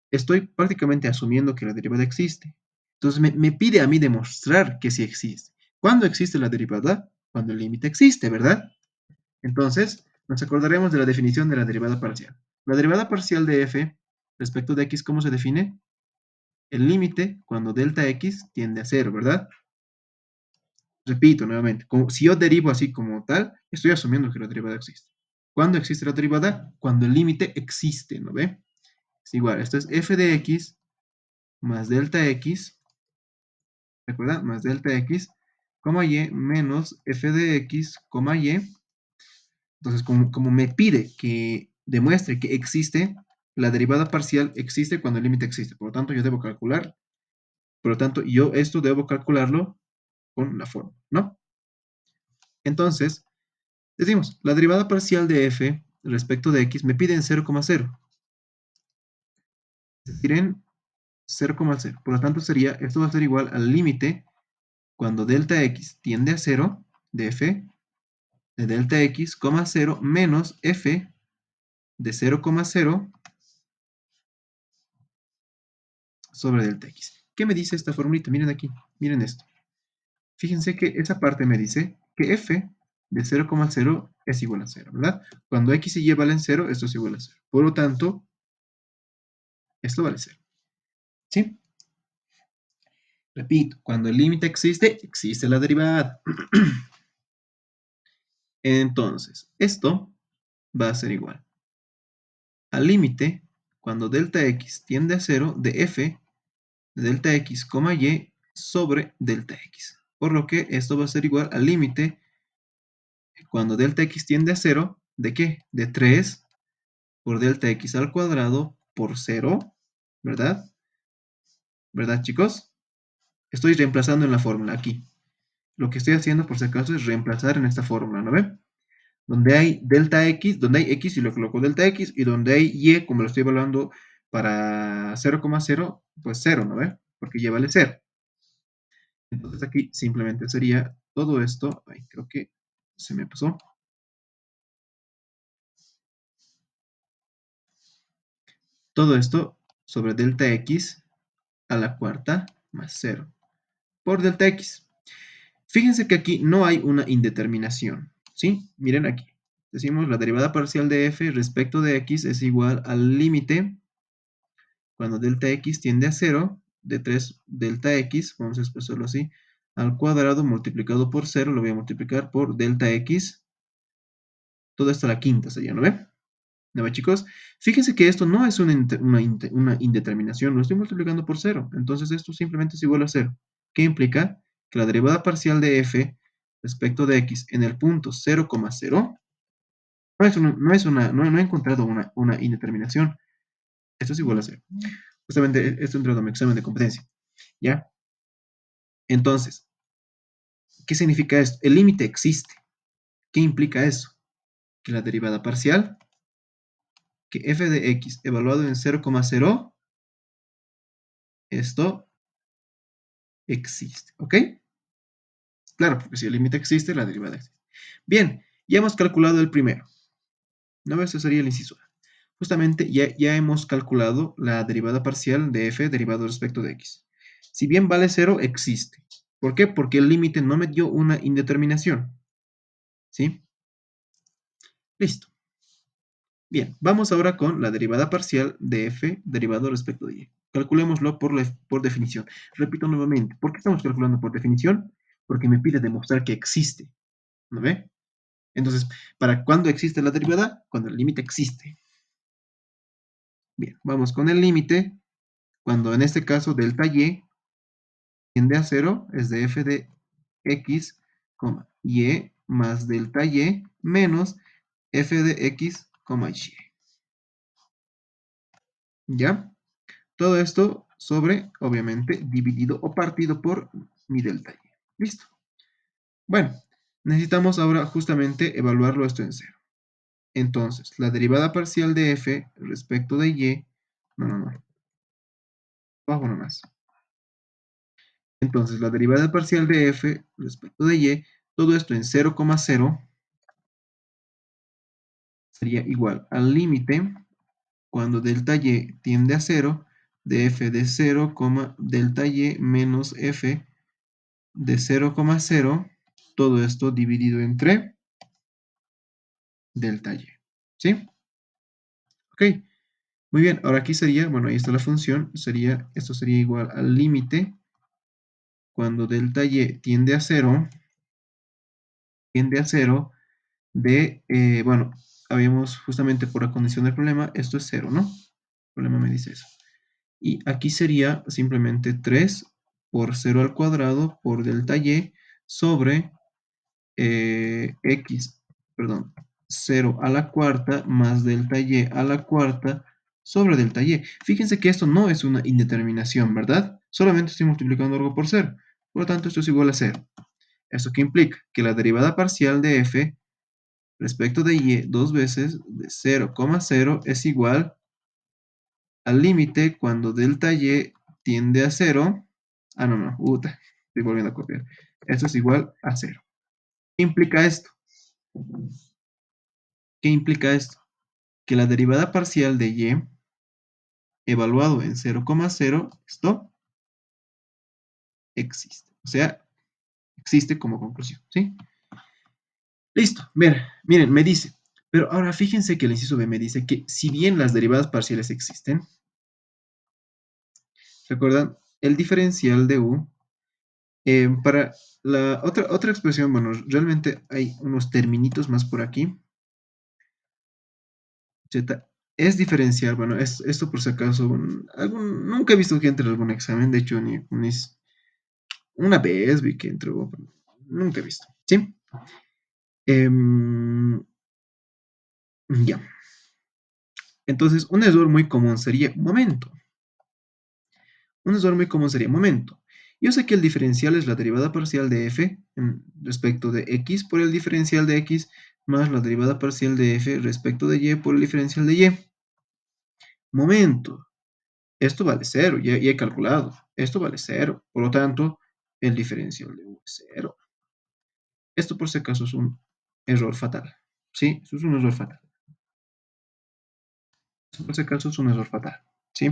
estoy prácticamente asumiendo que la derivada existe. Entonces me pide a mí demostrar que sí existe. ¿Cuándo existe la derivada? Cuando el límite existe, ¿verdad? Entonces, nos acordaremos de la definición de la derivada parcial. La derivada parcial de f respecto de x, ¿cómo se define? El límite cuando delta x tiende a cero, ¿verdad? Repito nuevamente, si yo derivo así como tal, estoy asumiendo que la derivada existe. ¿Cuándo existe la derivada? Cuando el límite existe, ¿no ve? Es igual, esto es f de x más delta x, ¿recuerda? Más delta x, coma y, menos f de x, coma y. Entonces, como me pide que demuestre que existe, la derivada parcial existe cuando el límite existe. Por lo tanto, yo debo calcular, por lo tanto, yo esto debo calcularlo con la fórmula, ¿no? Entonces, decimos, la derivada parcial de f respecto de x me pide en 0,0. Es decir, en 0,0. Por lo tanto, esto va a ser igual al límite cuando delta x tiende a 0 de f de delta x, 0 menos f de 0,0 sobre delta x. ¿Qué me dice esta formulita? Miren aquí, miren esto. Fíjense que esa parte me dice que f de 0,0 es igual a 0, ¿verdad? Cuando x y y valen 0, esto es igual a 0. Por lo tanto, esto vale 0. ¿Sí? Repito, cuando el límite existe, existe la derivada. Entonces, esto va a ser igual al límite cuando delta x tiende a 0 de f de delta x, y sobre delta x. Por lo que esto va a ser igual al límite cuando delta x tiende a 0, ¿de qué? De 3 por delta x al cuadrado por 0, ¿verdad? ¿Verdad, chicos? Estoy reemplazando en la fórmula aquí. Lo que estoy haciendo, por si acaso, es reemplazar en esta fórmula, ¿no ven? Donde hay delta x, donde hay x y lo coloco delta x, y donde hay y, como lo estoy evaluando para 0,0, pues 0, ¿no ven? Porque y vale 0. Entonces aquí simplemente sería todo esto, ay, creo que se me pasó, todo esto sobre delta x a la cuarta más 0 por delta x. Fíjense que aquí no hay una indeterminación, ¿sí? Miren aquí. Decimos la derivada parcial de f respecto de x es igual al límite cuando delta x tiende a 0 de 3 delta x, vamos a expresarlo así, al cuadrado multiplicado por 0, lo voy a multiplicar por delta x, todo esto a la quinta sería, ¿no ve? ¿No ve, chicos? Fíjense que esto no es una indeterminación, lo estoy multiplicando por 0, entonces esto simplemente es igual a 0. ¿Qué implica? Que la derivada parcial de f respecto de x en el punto 0,0 no he encontrado una indeterminación. Esto es igual a 0. Justamente esto entró en mi examen de competencia. ¿Ya? Entonces, ¿qué significa esto? El límite existe. ¿Qué implica eso? Que la derivada parcial, que f de x evaluado en 0,0, esto existe. ¿Ok? Claro, porque si el límite existe, la derivada existe. Bien, ya hemos calculado el primero. ¿No? Eso sería el inciso A. Justamente ya hemos calculado la derivada parcial de f derivado respecto de x. Si bien vale 0, existe. ¿Por qué? Porque el límite no me dio una indeterminación. ¿Sí? Listo. Bien, vamos ahora con la derivada parcial de f derivado respecto de y. Calculémoslo por definición. Repito nuevamente, ¿por qué estamos calculando por definición? Porque me pide demostrar que existe. ¿No ve? Entonces, ¿para cuándo existe la derivada? Cuando el límite existe. Bien, vamos con el límite. Cuando en este caso delta y tiende a 0, es de f de x, y más delta y menos f de x, y. ¿Ya? Todo esto sobre, obviamente, dividido o partido por mi delta y. Listo. Bueno, necesitamos ahora justamente evaluarlo esto en cero. Entonces, la derivada parcial de f respecto de y, no, bajo nomás. Entonces, la derivada parcial de f respecto de y, todo esto en 0,0 sería igual al límite cuando delta y tiende a 0 de f de 0, delta y menos f de 0,0, todo esto dividido entre delta y. ¿Sí? Ok, muy bien. Ahora aquí sería, bueno, ahí está la función, esto sería igual al límite cuando delta y tiende a 0 de, bueno, habíamos justamente por la condición del problema, esto es 0, ¿no? El problema me dice eso. Y aquí sería simplemente 3 por 0 al cuadrado por delta y sobre x, perdón, 0 a la cuarta más delta y a la cuarta sobre delta y. Fíjense que esto no es una indeterminación, ¿verdad? Solamente estoy multiplicando algo por 0. Por lo tanto, esto es igual a 0. ¿Esto qué implica? Que la derivada parcial de f respecto de y dos veces de 0,0 es igual al límite cuando delta y tiende a 0. Ah, no, estoy volviendo a copiar. Esto es igual a 0. ¿Qué implica esto? ¿Qué implica esto? Que la derivada parcial de y evaluado en 0,0, esto existe. O sea, existe como conclusión, ¿sí? Listo. Miren, me dice. Pero ahora fíjense que el inciso B me dice que si bien las derivadas parciales existen, ¿recuerdan? El diferencial de u, para la otra expresión, bueno, realmente hay unos terminitos más por aquí. Z es diferencial, bueno, esto por si acaso, nunca he visto que entre en algún examen, de hecho, ni una vez vi que entró, nunca he visto, ¿sí? Em, ya. Entonces, un error muy común sería, momento. Un error muy común sería, momento. Yo sé que el diferencial es la derivada parcial de f respecto de x por el diferencial de x más la derivada parcial de f respecto de y por el diferencial de y. Momento. Esto vale 0, ya he calculado. Esto vale 0. Por lo tanto, el diferencial de u es 0. Esto por si acaso es un error fatal. ¿Sí? Eso es un error fatal. Por ese caso es un error fatal, ¿sí?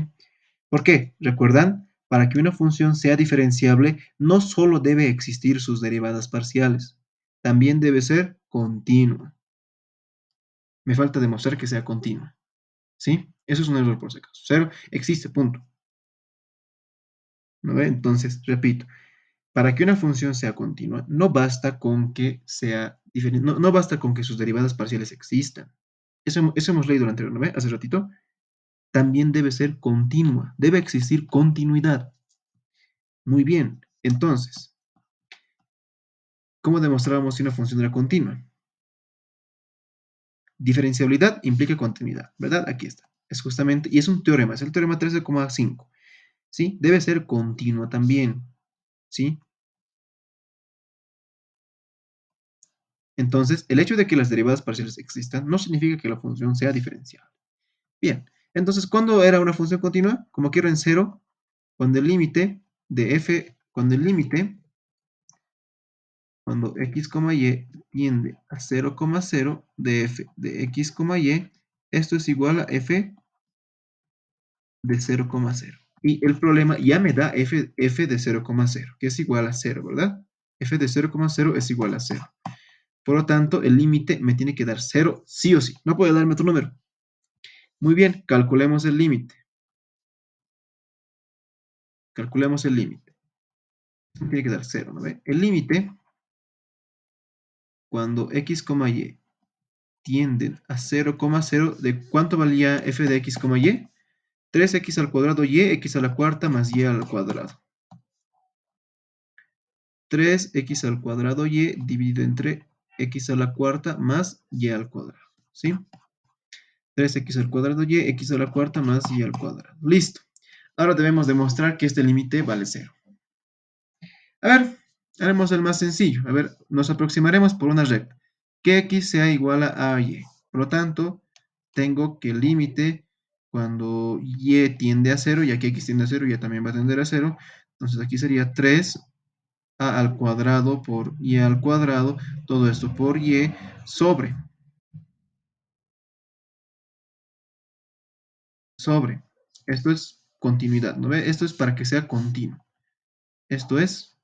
¿Por qué? ¿Recuerdan? Para que una función sea diferenciable, no solo debe existir sus derivadas parciales, también debe ser continua. Me falta demostrar que sea continua, ¿sí? Eso es un error por ese caso. Cero existe, punto. ¿No ve? Entonces, repito, para que una función sea continua, no basta con que sea diferente, no basta con que sus derivadas parciales existan. Eso hemos leído anterior, ¿no ve? Hace ratito. También debe ser continua, debe existir continuidad. Muy bien, entonces, ¿cómo demostrábamos si una función era continua? Diferenciabilidad implica continuidad, ¿verdad? Aquí está. Es justamente, y es un teorema, es el teorema 13,5. ¿Sí? Debe ser continua también, ¿sí? Entonces, el hecho de que las derivadas parciales existan no significa que la función sea diferenciable. Bien, entonces, ¿cuándo era una función continua? Como quiero en cero, cuando el límite de f, cuando x, y tiende a 0,0 de f de x, y, esto es igual a f de 0,0. Y el problema ya me da f de 0,0, que es igual a 0, ¿verdad? F de 0,0 es igual a 0. Por lo tanto, el límite me tiene que dar 0 sí o sí. No puede darme otro número. Muy bien, calculemos el límite. Calculemos el límite. Me tiene que dar 0, ¿no ve? El límite, cuando x, y tienden a 0,0, ¿de cuánto valía f de x, y? 3x al cuadrado y, x a la cuarta más y al cuadrado. 3x al cuadrado y dividido entre x a la cuarta más y al cuadrado, ¿sí? 3x al cuadrado y, x a la cuarta más y al cuadrado. Listo. Ahora debemos demostrar que este límite vale 0. A ver, haremos el más sencillo. A ver, nos aproximaremos por una recta. Que x sea igual a y. Por lo tanto, tengo que el límite cuando y tiende a 0, ya que x tiende a 0, ya también va a tender a 0. Entonces aquí sería 3a al cuadrado por y al cuadrado, todo esto por y sobre. Esto es continuidad, ¿no ve? Esto es para que sea continuo. Esto es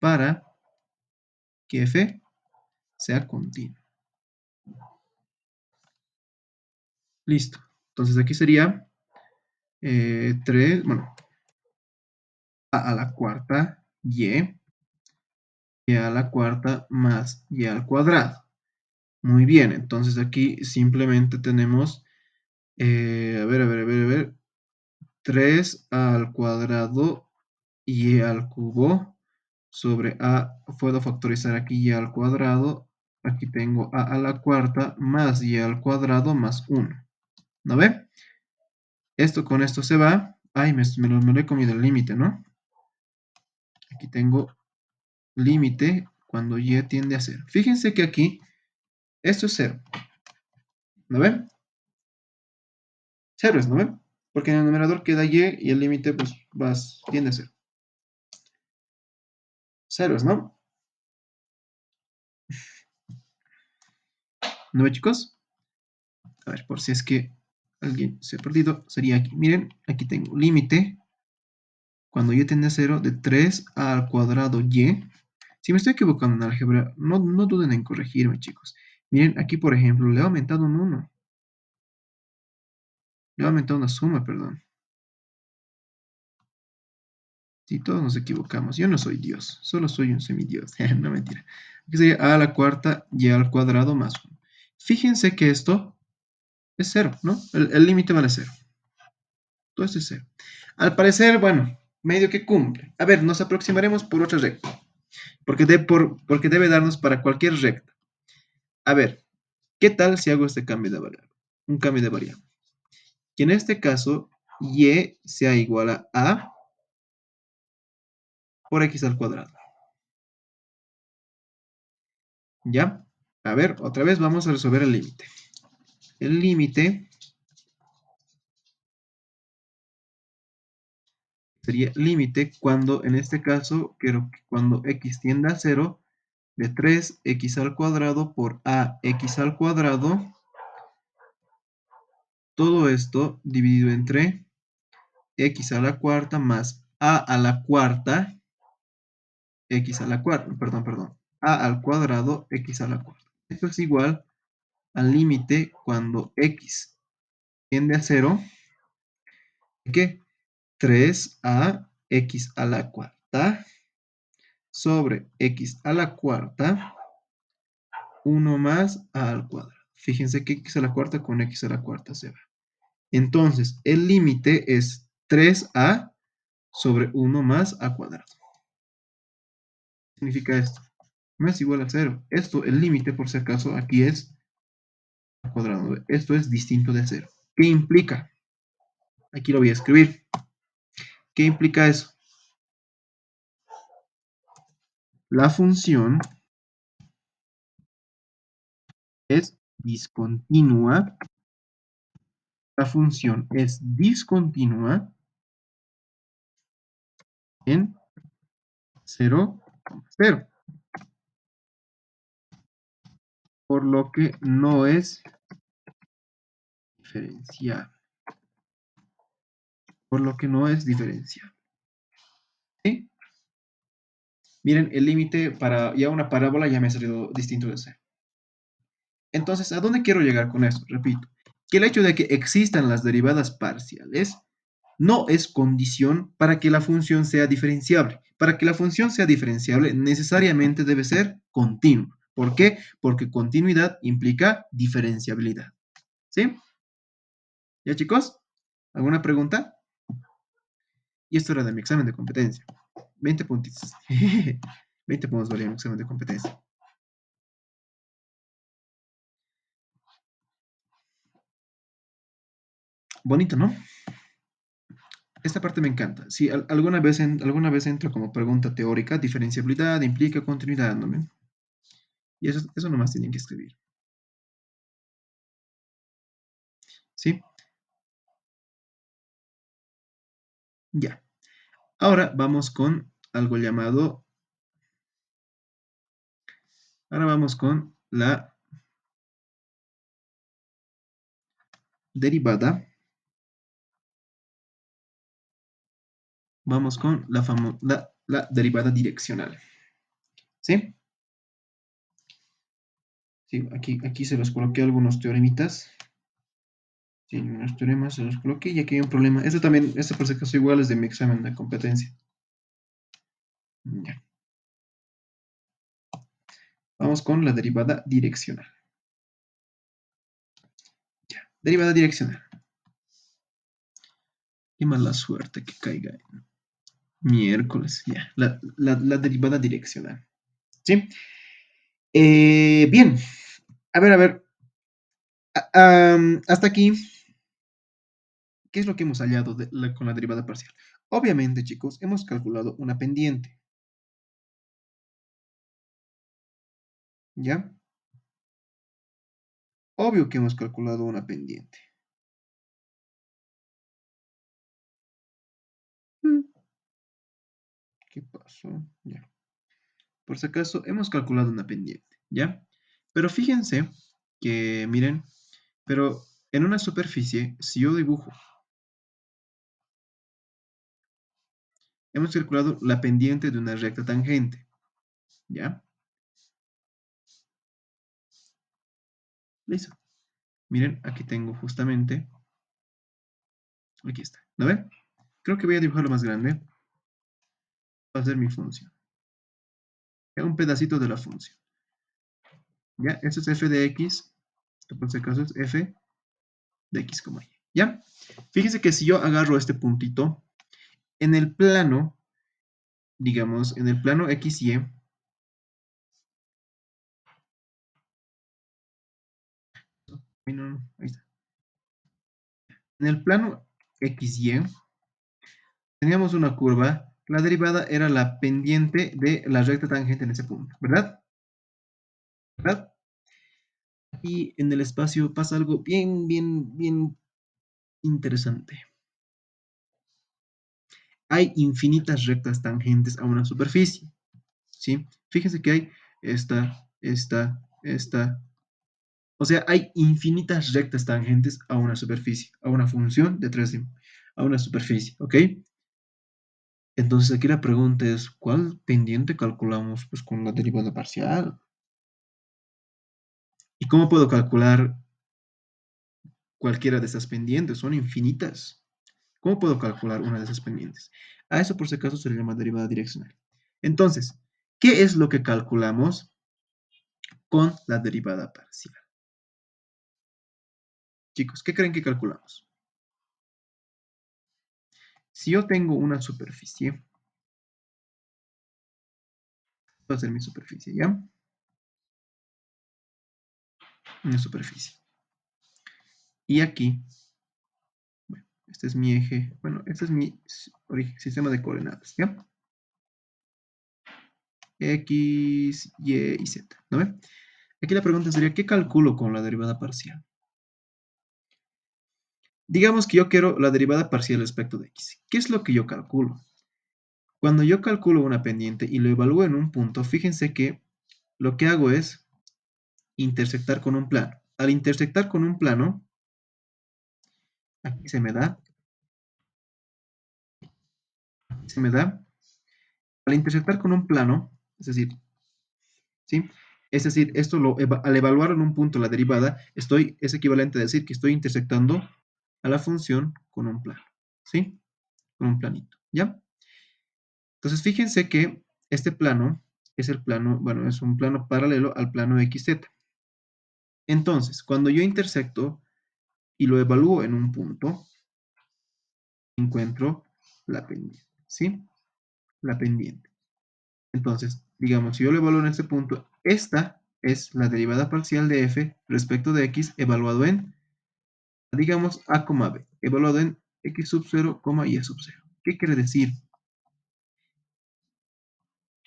para que f sea continuo. Listo. Entonces aquí sería 3, bueno, a la cuarta y a la cuarta más y al cuadrado. Muy bien, entonces aquí simplemente tenemos, a ver, 3 al cuadrado y al cubo sobre a, puedo factorizar aquí y al cuadrado, aquí tengo a la cuarta más y al cuadrado más 1. ¿No ve? Esto con esto se va. Ay, me lo he comido el límite, ¿no? Aquí tengo límite cuando y tiende a 0. Fíjense que aquí esto es 0. ¿No ven? 0 es, ¿no ven? Porque en el numerador queda y el límite pues tiende a 0. 0 es, ¿no? ¿No ven, chicos? A ver, por si es que alguien se ha perdido, sería aquí. Miren, aquí tengo límite cuando y tiende a 0 de 3 al cuadrado y. Si me estoy equivocando en álgebra, no duden en corregirme, chicos. Miren, aquí por ejemplo, le he aumentado un 1. Le he aumentado una suma, perdón. Si todos nos equivocamos, yo no soy Dios, solo soy un semidios. No, mentira. Aquí sería a la cuarta y al cuadrado más 1. Fíjense que esto es 0, ¿no? El límite vale 0. Todo esto es 0. Al parecer, bueno, medio que cumple. A ver, nos aproximaremos por otra recta. Porque debe darnos para cualquier recta. A ver, ¿qué tal si hago este cambio de variable? Un cambio de variable. Que en este caso, y sea igual a por x al cuadrado. ¿Ya? A ver, otra vez vamos a resolver el límite. El límite sería límite cuando, en este caso, quiero que cuando x tienda a 0, de 3x al cuadrado por ax al cuadrado, todo esto dividido entre x a la cuarta más a la cuarta, x a la cuarta, perdón, a al cuadrado, x a la cuarta. Esto es igual al límite cuando x tiende a 0, que 3a x a la cuarta sobre x a la cuarta, 1 más a al cuadrado. Fíjense que x a la cuarta con x a la cuarta se va. Entonces, el límite es 3a sobre 1 más a cuadrado. ¿Qué significa esto? No es igual a 0. Esto, el límite, por si acaso, aquí es al cuadrado. Esto es distinto de 0. ¿Qué implica? Aquí lo voy a escribir. ¿Qué implica eso? La función es discontinua. La función es discontinua en 0, 0. Por lo que no es diferenciable. Por lo que no es diferenciable. ¿Sí? Miren, el límite para ya una parábola ya me ha salido distinto de 0. Entonces, ¿a dónde quiero llegar con esto? Repito, que el hecho de que existan las derivadas parciales no es condición para que la función sea diferenciable. Para que la función sea diferenciable, necesariamente debe ser continua. ¿Por qué? Porque continuidad implica diferenciabilidad. ¿Sí? ¿Ya, chicos? ¿Alguna pregunta? Y esto era de mi examen de competencia. 20 puntitos. 20 puntos valía un examen de competencia. Bonito, ¿no? Esta parte me encanta. Si alguna vez entra como pregunta teórica, diferenciabilidad implica continuidad, ¿no? ¿Ven? Y eso nomás tienen que escribir. ¿Sí? Ya. Ahora vamos con algo llamado. Ahora vamos con la derivada. Vamos con la derivada direccional. ¿Sí? Sí, aquí se los coloqué algunos teoremitas. Sí, unos teoremas se los coloqué y aquí hay un problema. Este por si acaso igual es de mi examen de competencia. Ya. Vamos con la derivada direccional. Ya. Derivada direccional. Qué mala suerte que caiga en miércoles. Ya. La derivada direccional. ¿Sí? Bien. A ver. Hasta aquí, ¿qué es lo que hemos hallado con la derivada parcial? Obviamente, chicos, hemos calculado una pendiente. ¿Ya? Obvio que hemos calculado una pendiente. Mm, ¿Qué pasó? Ya. Por si acaso, hemos calculado una pendiente. ¿Ya? Pero fíjense que, miren, pero en una superficie, si yo dibujo, hemos calculado la pendiente de una recta tangente. ¿Ya? Listo. Miren, aquí tengo justamente, aquí está. ¿No ven? Creo que voy a dibujarlo más grande. Va a ser mi función. Es un pedacito de la función. ¿Ya? Esto es f de x, que por si acaso es f de x, y. ¿Ya? Fíjense que si yo agarro este puntito, en el plano, digamos, en el plano x, y, ay, no, no, ahí está. En el plano x, y, teníamos una curva, la derivada era la pendiente de la recta tangente en ese punto, ¿verdad? ¿Verdad? Y en el espacio pasa algo bien interesante. Hay infinitas rectas tangentes a una superficie, ¿sí? Fíjense que hay esta. O sea, hay infinitas rectas tangentes a una superficie, a una función de 3D, a una superficie, ¿ok? Entonces aquí la pregunta es, ¿cuál pendiente calculamos? Pues con la derivada parcial. ¿Y cómo puedo calcular cualquiera de estas pendientes? Son infinitas. ¿Cómo puedo calcular una de esas pendientes? A eso por si acaso se le llama derivada direccional. Entonces, ¿qué es lo que calculamos con la derivada parcial? Chicos, ¿qué creen que calculamos? Si yo tengo una superficie, va a ser mi superficie, ¿ya? Una superficie. Y aquí, bueno, este es mi eje, bueno, este es mi sistema de coordenadas, ¿ya? X, Y y Z, ¿no ve? Aquí la pregunta sería, ¿qué calculo con la derivada parcial? Digamos que yo quiero la derivada parcial respecto de X. ¿Qué es lo que yo calculo? Cuando yo calculo una pendiente y lo evalúo en un punto, fíjense que lo que hago es intersectar con un plano. Al intersectar con un plano, aquí se me da, al intersectar con un plano, es decir, ¿sí? Es decir, al evaluar en un punto la derivada, es equivalente a decir que estoy intersectando a la función con un plano, ¿sí? Con un planito, ¿ya? Entonces, fíjense que este plano es el plano, bueno, es un plano paralelo al plano XZ. Entonces, cuando yo intersecto y lo evalúo en un punto, encuentro la pendiente, ¿sí? La pendiente. Entonces, digamos, si yo lo evalúo en este punto, esta es la derivada parcial de f respecto de x evaluado en, digamos, a, b, evaluado en x sub 0, y sub 0. ¿Qué quiere decir?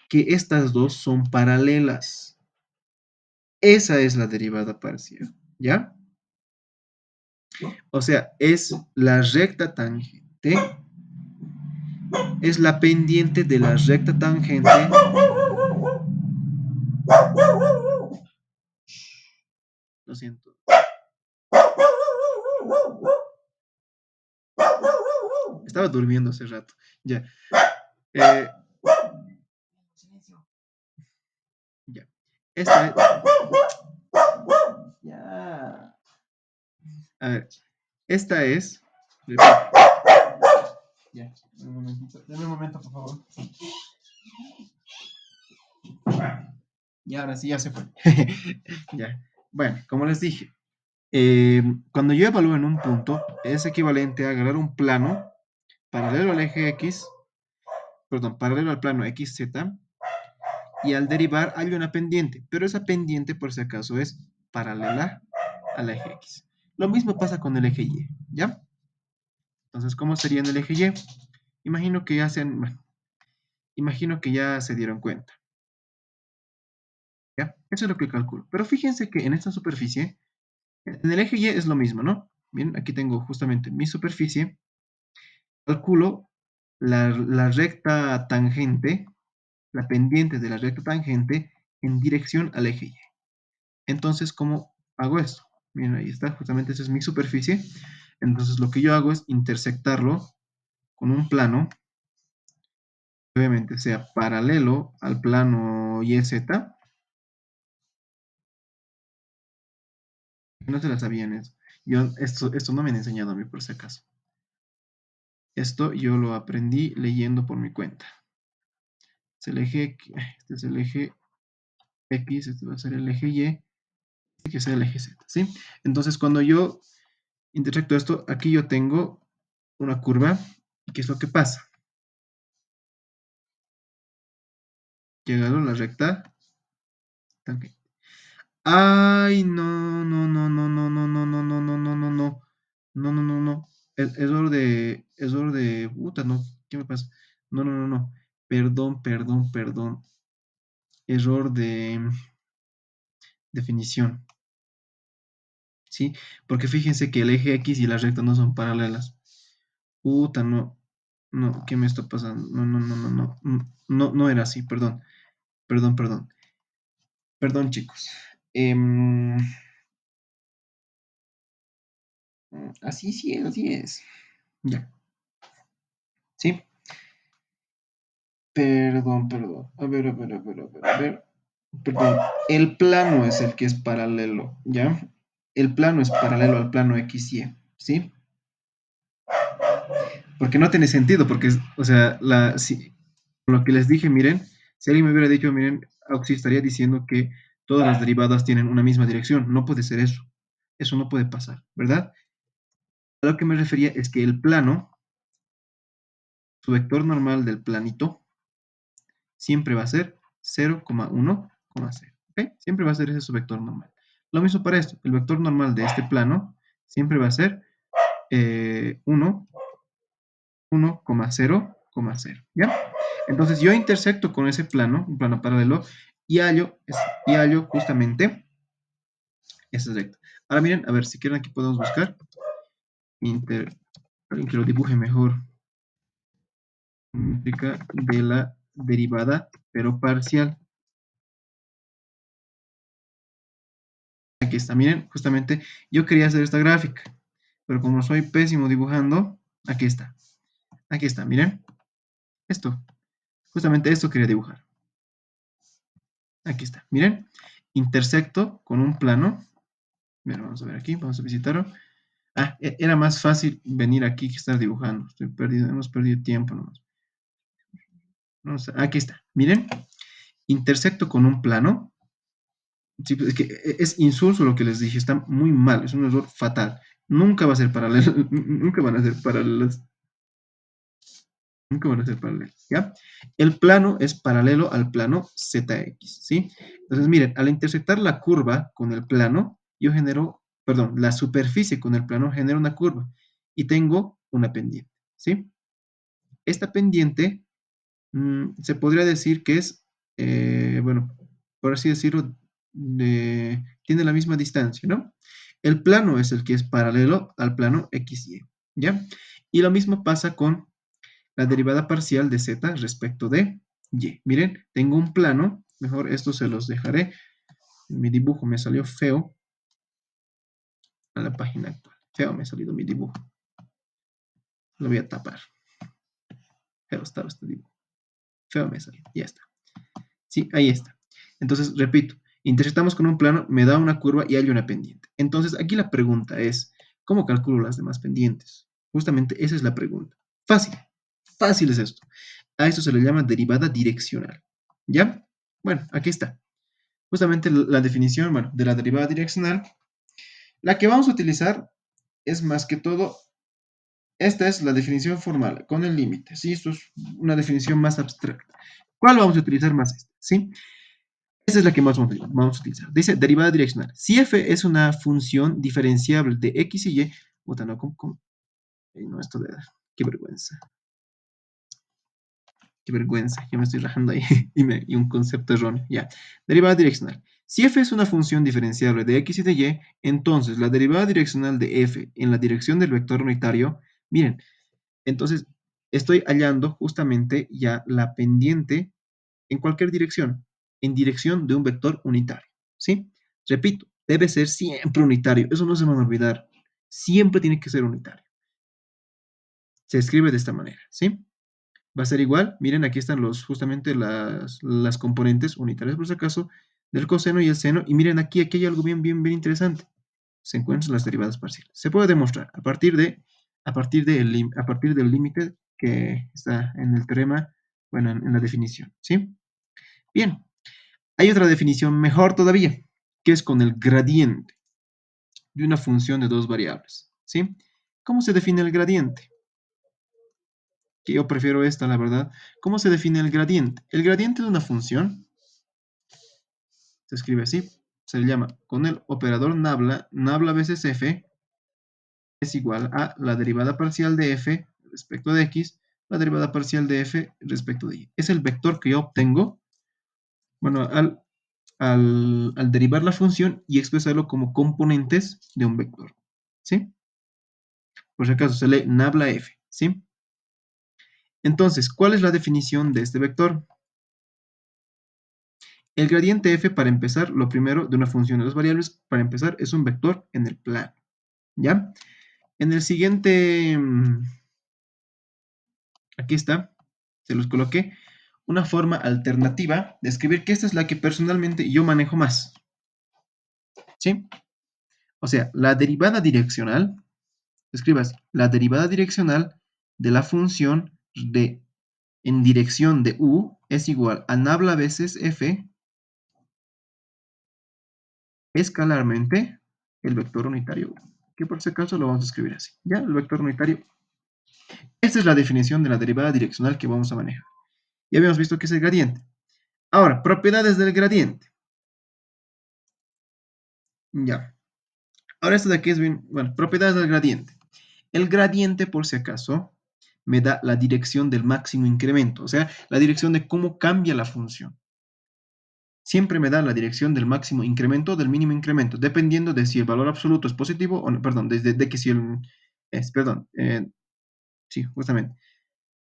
Que estas dos son paralelas. Esa es la derivada parcial, ¿ya? O sea, es la recta tangente, es la pendiente de la recta tangente. Lo siento. Estaba durmiendo hace rato. Ya. Eh, ya. Esta es. Ya. A ver. Esta es. Ya. Un momentito. Dame un momento, por favor. Y ahora sí, ya se fue. Ya. Bueno, como les dije, cuando yo evalúo en un punto, es equivalente a agarrar un plano paralelo al eje X, perdón, paralelo al plano XZ, y al derivar hay una pendiente, pero esa pendiente, por si acaso, es paralela al eje X. Lo mismo pasa con el eje Y, ¿ya? Entonces, ¿cómo sería en el eje Y? Imagino que ya bueno, imagino que ya se dieron cuenta, ¿ya? Eso es lo que calculo. Pero fíjense que en esta superficie, en el eje Y es lo mismo, ¿no? Bien, aquí tengo justamente mi superficie. Calculo la recta tangente, la pendiente de la recta tangente en dirección al eje Y. Entonces, ¿cómo hago esto? Miren, ahí está, justamente esa es mi superficie. Entonces, lo que yo hago es intersectarlo con un plano, que obviamente sea paralelo al plano YZ. No se la sabían eso. Esto no me han enseñado a mí por si acaso. Esto yo lo aprendí leyendo por mi cuenta. Este es el eje X, este va a ser el eje Y, este que sea el eje Z, ¿sí? Entonces, cuando yo intersecto esto, aquí yo tengo una curva. ¿Y qué es lo que pasa? Llegado a la recta tangente. Ay, no, no, no, no, no, no, no, no, no, no, no, no, no, no, no, no, no. Puta, no, ¿qué me pasa? No, no, no, no. Perdón, perdón, perdón. Error de definición, ¿sí? Porque fíjense que el eje X y la recta no son paralelas. Puta, no, no, ¿qué me está pasando? No, no, no, no, no, no, no era así, perdón, perdón, perdón, perdón, chicos. Em, así sí es, así es. Ya, ¿sí? Perdón, perdón. A ver, a ver, a ver, a ver, a ver. Perdón. El plano es el que es paralelo, ¿ya? El plano es paralelo al plano XY, ¿sí? Porque no tiene sentido, porque, o sea, con lo que les dije, miren, si alguien me hubiera dicho, miren, Auxi estaría diciendo que todas las derivadas tienen una misma dirección. No puede ser eso. Eso no puede pasar, ¿verdad? A lo que me refería es que el plano, su vector normal del planito, siempre va a ser 0,1,0. ¿Ok? Siempre va a ser ese su vector normal. Lo mismo para esto. El vector normal de este plano siempre va a ser 1, 1,0,0. ¿Ya? Entonces yo intersecto con ese plano, un plano paralelo, y hallo justamente esa recta. Ahora miren, a ver, si quieren aquí podemos buscar alguien que lo dibuje mejor. Métrica de la derivada, pero parcial. Aquí está, miren, justamente yo quería hacer esta gráfica, pero como soy pésimo dibujando, aquí está, miren, esto, justamente esto quería dibujar. Aquí está, miren, intersecto con un plano. Miren, vamos a ver aquí, vamos a visitarlo. Ah, era más fácil venir aquí que estar dibujando. Hemos perdido tiempo nomás. Aquí está, miren, intersecto con un plano. Sí, pues, es que es insulso lo que les dije, está muy mal, es un error fatal. Nunca va a ser paralelo, nunca van a ser paralelas. ¿Cómo van a ser paralelos? ¿Ya? El plano es paralelo al plano ZX, ¿sí? Entonces, miren, al intersectar la curva con el plano, yo genero, perdón, la superficie con el plano genera una curva y tengo una pendiente, ¿sí? Esta pendiente se podría decir que es, bueno, por así decirlo, tiene la misma distancia, ¿no? El plano es el que es paralelo al plano XY, ¿ya? Y lo mismo pasa con la derivada parcial de z respecto de y. Miren, tengo un plano, mejor esto se los dejaré. Mi dibujo me salió feo a la página actual. Feo me ha salido mi dibujo. Lo voy a tapar. Feo estaba este dibujo. Feo me salió. Ya está. Sí, ahí está. Entonces, repito, intersectamos con un plano, me da una curva y hay una pendiente. Entonces, aquí la pregunta es, ¿cómo calculo las demás pendientes? Justamente esa es la pregunta. Fácil, fácil es esto. A esto se le llama derivada direccional. ¿Ya? Bueno, aquí está. Justamente la definición, bueno, de la derivada direccional. La que vamos a utilizar es más que todo, esta es la definición formal, con el límite, ¿sí? Esto es una definición más abstracta. ¿Cuál vamos a utilizar más? Esta, ¿sí? Esa es la que más vamos a utilizar. Dice derivada direccional. Si f es una función diferenciable de x y y, puta, no, no, esto de, qué vergüenza, qué vergüenza, yo me estoy rajando ahí y un concepto erróneo, ya. Derivada direccional. Si f es una función diferenciable de x y de y, entonces la derivada direccional de f en la dirección del vector unitario, miren, entonces estoy hallando justamente ya la pendiente en cualquier dirección, en dirección de un vector unitario, ¿sí? Repito, debe ser siempre unitario, eso no se van a olvidar, siempre tiene que ser unitario. Se escribe de esta manera, ¿sí? Va a ser igual, miren, aquí están justamente las componentes unitarias, por si acaso, del coseno y el seno, y miren aquí hay algo bien interesante. Se encuentran las derivadas parciales. Se puede demostrar a partir del límite que está en el teorema, bueno, en la definición, ¿sí? Bien, hay otra definición mejor todavía, que es con el gradiente de una función de dos variables, ¿sí? ¿Cómo se define el gradiente? Que yo prefiero esta, la verdad. ¿Cómo se define el gradiente? El gradiente de una función se escribe así, se le llama con el operador nabla, nabla veces f es igual a la derivada parcial de f respecto de x, la derivada parcial de f respecto de y. Es el vector que yo obtengo, bueno, al derivar la función y expresarlo como componentes de un vector, ¿sí? Por si acaso se lee nabla f, ¿sí? Entonces, ¿cuál es la definición de este vector? El gradiente f, para empezar, lo primero de una función de dos variables, para empezar, es un vector en el plano, ¿ya? En el siguiente, aquí está, se los coloqué, una forma alternativa de escribir, que esta es la que personalmente yo manejo más, ¿sí? O sea, la derivada direccional, escribas, la derivada direccional de la función en dirección de u es igual a nabla veces f escalarmente el vector unitario u, que por si acaso lo vamos a escribir así, ¿ya? El vector unitario. Esta es la definición de la derivada direccional que vamos a manejar. Ya habíamos visto que es el gradiente. Ahora, propiedades del gradiente. Ya. Ahora esto de aquí es bien, bueno, propiedades del gradiente. El gradiente, por si acaso, me da la dirección del máximo incremento, o sea, la dirección de cómo cambia la función. Siempre me da la dirección del máximo incremento o del mínimo incremento, dependiendo de si el valor absoluto es positivo o no, perdón, desde de que si el, perdón, sí, justamente,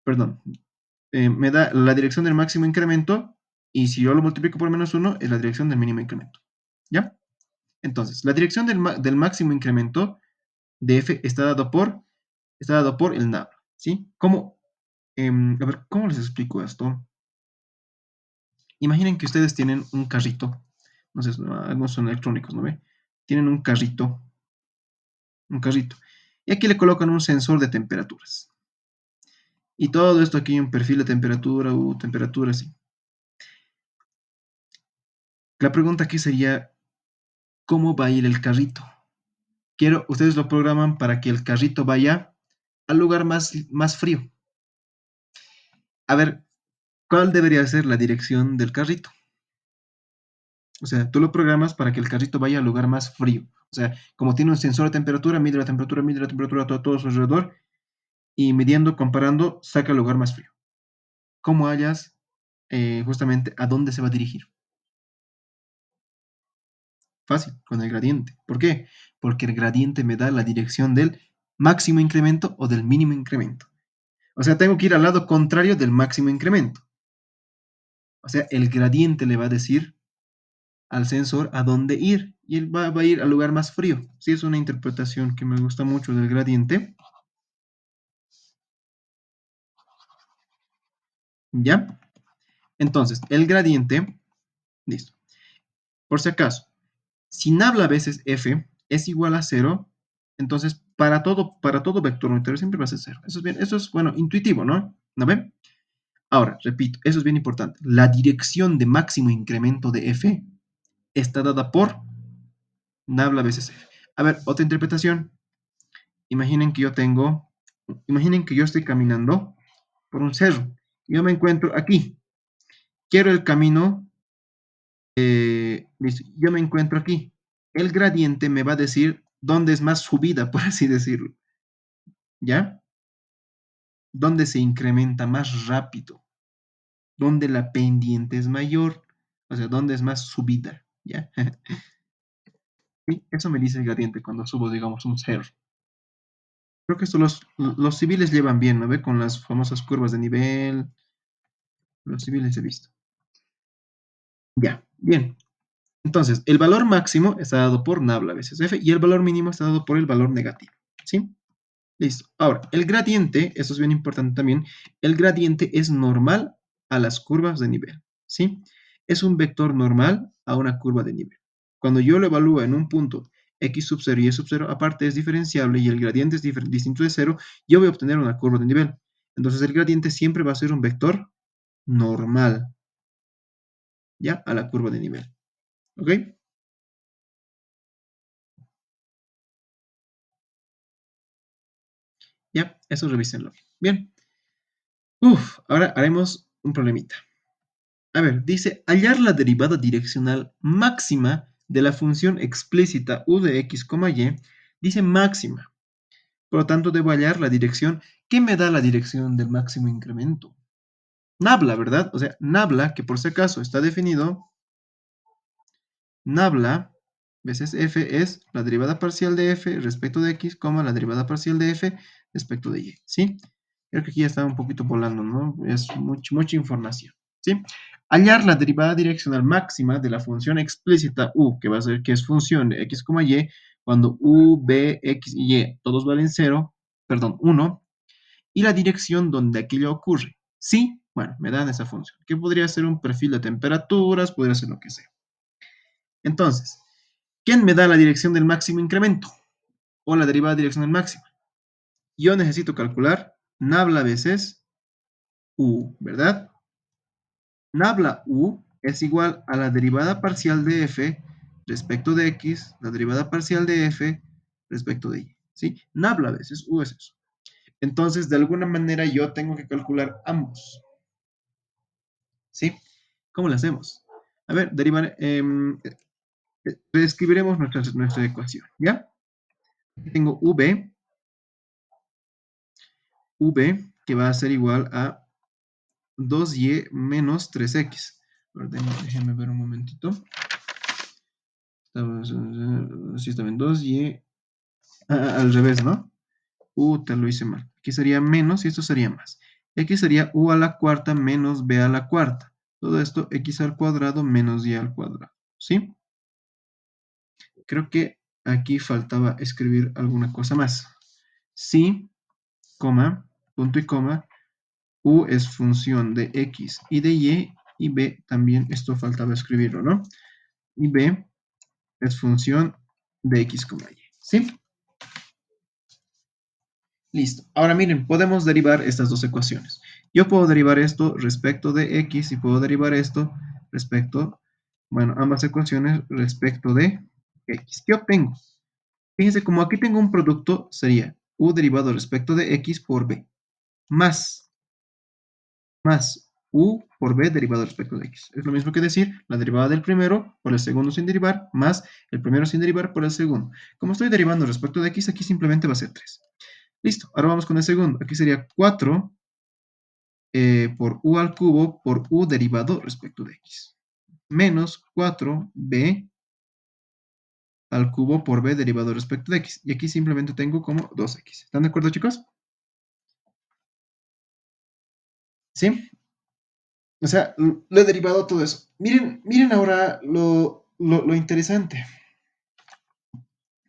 perdón, me da la dirección del máximo incremento y si yo lo multiplico por menos uno es la dirección del mínimo incremento, ¿ya? Entonces, la dirección del máximo incremento de f está dado por el nabla, ¿sí? ¿Cómo? A ver, ¿cómo les explico esto? Imaginen que ustedes tienen un carrito, no sé, algunos son electrónicos, ¿no ve? Tienen un carrito, y aquí le colocan un sensor de temperaturas. Y todo esto aquí, un perfil de temperatura u temperatura, así. La pregunta aquí sería, ¿cómo va a ir el carrito? Ustedes lo programan para que el carrito vaya al lugar más frío. A ver, ¿cuál debería ser la dirección del carrito? O sea, tú lo programas para que el carrito vaya al lugar más frío. O sea, como tiene un sensor de temperatura, mide la temperatura todo su alrededor y midiendo, comparando, saca el lugar más frío. ¿Cómo hallas justamente a dónde se va a dirigir? Fácil, con el gradiente. ¿Por qué? Porque el gradiente me da la dirección del máximo incremento o del mínimo incremento. O sea, tengo que ir al lado contrario del máximo incremento. O sea, el gradiente le va a decir al sensor a dónde ir y él va a ir al lugar más frío. Sí, es una interpretación que me gusta mucho del gradiente. ¿Ya? Entonces, el gradiente, listo. Por si acaso, si nabla veces f es igual a cero, entonces para todo vector unitario siempre va a ser cero. Eso es bien, eso es, bueno, intuitivo, ¿no? ¿No ven? Ahora, repito, eso es bien importante. La dirección de máximo incremento de f está dada por nabla veces f. A ver, otra interpretación. Imaginen que yo tengo, imaginen que yo estoy caminando por un cerro. Yo me encuentro aquí. Quiero el camino, listo, yo me encuentro aquí. El gradiente me va a decir dónde es más subida, por así decirlo. ¿Ya? Dónde se incrementa más rápido. Dónde la pendiente es mayor. O sea, dónde es más subida. ¿Ya? Sí, eso me dice el gradiente cuando subo, digamos, un cerro. Creo que esto los civiles llevan bien, ¿no ve? Con las famosas curvas de nivel. Los civiles he visto. Ya, bien. Entonces, el valor máximo está dado por nabla veces f y el valor mínimo está dado por el valor negativo. ¿Sí? Listo. Ahora, el gradiente, eso es bien importante también, el gradiente es normal a las curvas de nivel. ¿Sí? Es un vector normal a una curva de nivel. Cuando yo lo evalúo en un punto x sub 0 y y sub 0, aparte es diferenciable y el gradiente es distinto de cero, yo voy a obtener una curva de nivel. Entonces, el gradiente siempre va a ser un vector normal, ¿ya? A la curva de nivel. ¿Ok? Ya, eso revísenlo. Bien. Uf, ahora haremos un problemita. A ver, dice hallar la derivada direccional máxima de la función explícita u de x, y, dice máxima. Por lo tanto, debo hallar la dirección. ¿Qué me da la dirección del máximo incremento? Nabla, ¿verdad? O sea, nabla, que por si acaso está definido, nabla veces f es la derivada parcial de f respecto de x, la derivada parcial de f respecto de y, ¿sí? Creo que aquí ya está un poquito volando, ¿no? Es mucha información, ¿sí? Hallar la derivada direccional máxima de la función explícita u, que va a ser que es función de x, y, cuando u, b, x y y todos valen 0, perdón, 1, y la dirección donde aquello ocurre. Sí, bueno, me dan esa función, que podría ser un perfil de temperaturas, podría ser lo que sea. Entonces, ¿quién me da la dirección del máximo incremento? O la derivada direccional máxima. Yo necesito calcular nabla veces u, ¿verdad? Nabla u es igual a la derivada parcial de f respecto de x, la derivada parcial de f respecto de y. ¿Sí? Nabla veces u es eso. Entonces, de alguna manera yo tengo que calcular ambos. ¿Sí? ¿Cómo lo hacemos? A ver, reescribiremos nuestra ecuación, ¿ya? Aquí tengo v, que va a ser igual a 2y menos 3x. Déjenme ver un momentito. Sí, está bien, 2y al revés, ¿no? Te lo hice mal. Aquí sería menos y esto sería más. Aquí sería u a la cuarta menos b a la cuarta. Todo esto x al cuadrado menos y al cuadrado. ¿Sí? Creo que aquí faltaba escribir alguna cosa más. Si, coma, punto y coma, u es función de x y b también, esto faltaba escribirlo, ¿no? Y b es función de x, y. ¿Sí? Listo. Ahora miren, podemos derivar estas dos ecuaciones. Yo puedo derivar esto respecto de x y puedo derivar esto respecto, bueno, ambas ecuaciones respecto de x. ¿Qué obtengo? Fíjense, como aquí tengo un producto, sería u derivado respecto de x por b, más más u por b derivado respecto de x. Es lo mismo que decir la derivada del primero por el segundo sin derivar más el primero sin derivar por el segundo. Como estoy derivando respecto de x, aquí simplemente va a ser 3. Listo, ahora vamos con el segundo. Aquí sería 4 por u al cubo por u derivado respecto de x. Menos 4b al cubo por b derivado respecto de x. Y aquí simplemente tengo como 2x. ¿Están de acuerdo, chicos? ¿Sí? O sea, lo he derivado todo eso. Miren, miren ahora lo interesante.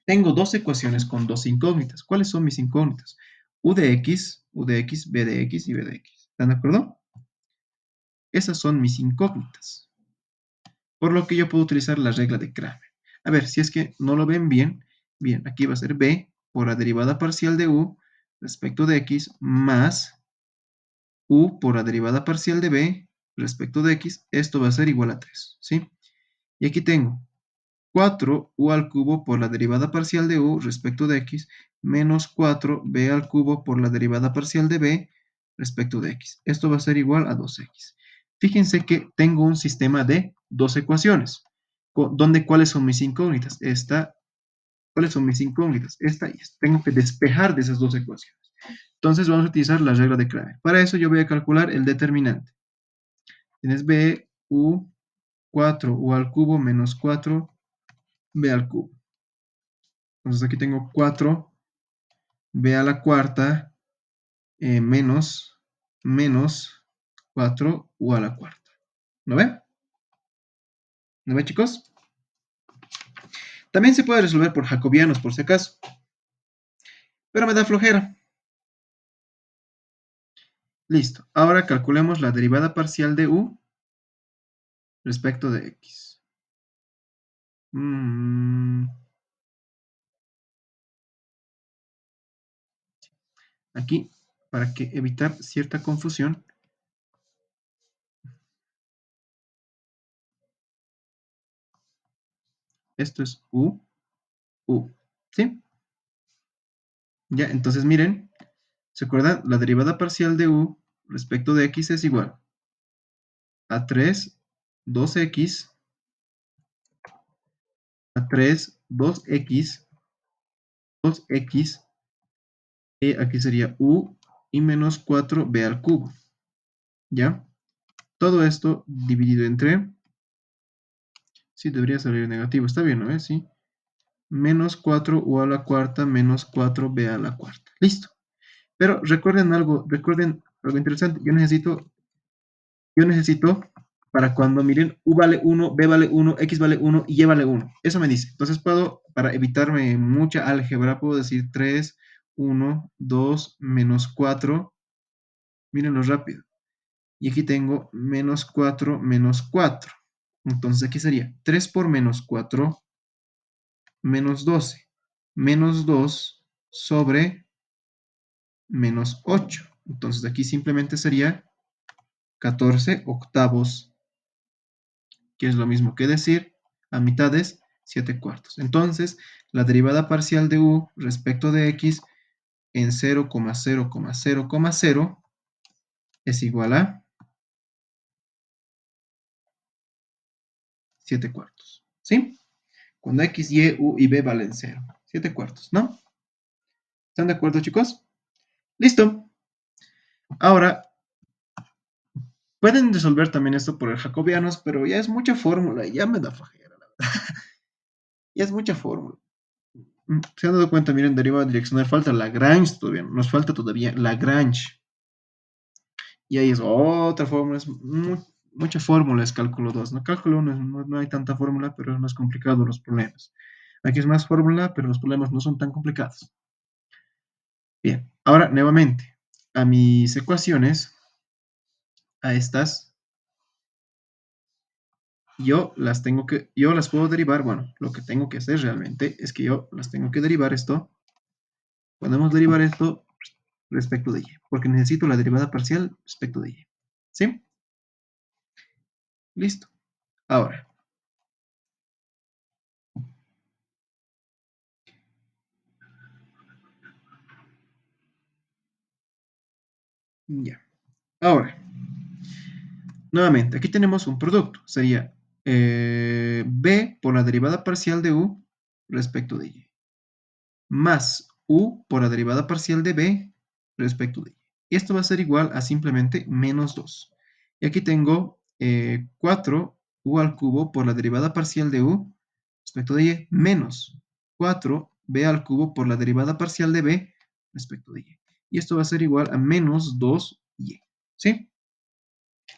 Tengo dos ecuaciones con dos incógnitas. ¿Cuáles son mis incógnitas? U de x, b de x y b de x. ¿Están de acuerdo? Esas son mis incógnitas. Por lo que yo puedo utilizar la regla de Kramer. A ver, si es que no lo ven bien, bien, aquí va a ser b por la derivada parcial de u respecto de x más u por la derivada parcial de b respecto de x. Esto va a ser igual a 3, ¿sí? Y aquí tengo 4u al cubo por la derivada parcial de u respecto de x menos 4b al cubo por la derivada parcial de b respecto de x. Esto va a ser igual a 2x. Fíjense que tengo un sistema de dos ecuaciones, donde cuáles son mis incógnitas. ¿Cuáles son mis incógnitas? Esta y esta. Tengo que despejar de esas dos ecuaciones. Entonces vamos a utilizar la regla de Kramer. Para eso yo voy a calcular el determinante. Tienes b, u, 4u al cubo menos 4b al cubo. Entonces aquí tengo 4b a la cuarta menos 4u a la cuarta. ¿No ven? ¿No ven, chicos? También se puede resolver por jacobianos, por si acaso. Pero me da flojera. Listo. Ahora calculemos la derivada parcial de u respecto de x. Aquí, para que evitar cierta confusión, esto es u. ¿Sí? Ya, entonces miren, ¿se acuerdan? La derivada parcial de u respecto de x es igual a 3, 2x, a 3, 2x, 2x, y aquí sería u y menos 4b al cubo. ¿Ya? Todo esto dividido entre, sí, debería salir negativo, está bien, ¿no? Sí. Menos 4u a la cuarta menos 4b a la cuarta. Listo. Pero recuerden algo interesante. Yo necesito para cuando miren u vale 1, b vale 1, x vale 1 y y vale 1. Eso me dice. Entonces puedo, para evitarme mucha álgebra, puedo decir 3, 1, 2, menos 4. Mírenlo rápido. Y aquí tengo menos 4, menos 4. Entonces aquí sería 3 por menos 4, menos 12. Menos 2 sobre menos 8. Entonces aquí simplemente sería 14 octavos, que es lo mismo que decir a mitades 7 cuartos. Entonces, la derivada parcial de u respecto de x en 0,0,0,0 es igual a 7 cuartos. ¿Sí? Cuando x, y, u y b valen 0. 7 cuartos, ¿no? ¿Están de acuerdo, chicos? Listo. Ahora, pueden resolver también esto por el jacobianos, pero ya es mucha fórmula y ya me da flojera, la verdad. Ya es mucha fórmula. ¿Se han dado cuenta? Miren, derivada direccional, falta Lagrange todavía, nos falta todavía Lagrange. Y ahí es otra fórmula, es mucha fórmula es cálculo 2, ¿no? Cálculo 1 no hay tanta fórmula, pero es más complicado los problemas. Aquí es más fórmula, pero los problemas no son tan complicados. Bien, ahora nuevamente, a mis ecuaciones, a estas, yo las puedo derivar, bueno, lo que tengo que hacer realmente es que yo las tengo que derivar esto, podemos derivar esto respecto de y, porque necesito la derivada parcial respecto de y. ¿Sí? Listo. Ahora, ya. Ahora, Nuevamente, aquí tenemos un producto. Sería b por la derivada parcial de u respecto de y, más u por la derivada parcial de b respecto de y. Y esto va a ser igual a simplemente menos 2. Y aquí tengo 4u al cubo por la derivada parcial de u respecto de y, menos 4b al cubo por la derivada parcial de b respecto de y. Y esto va a ser igual a menos 2y. ¿Sí?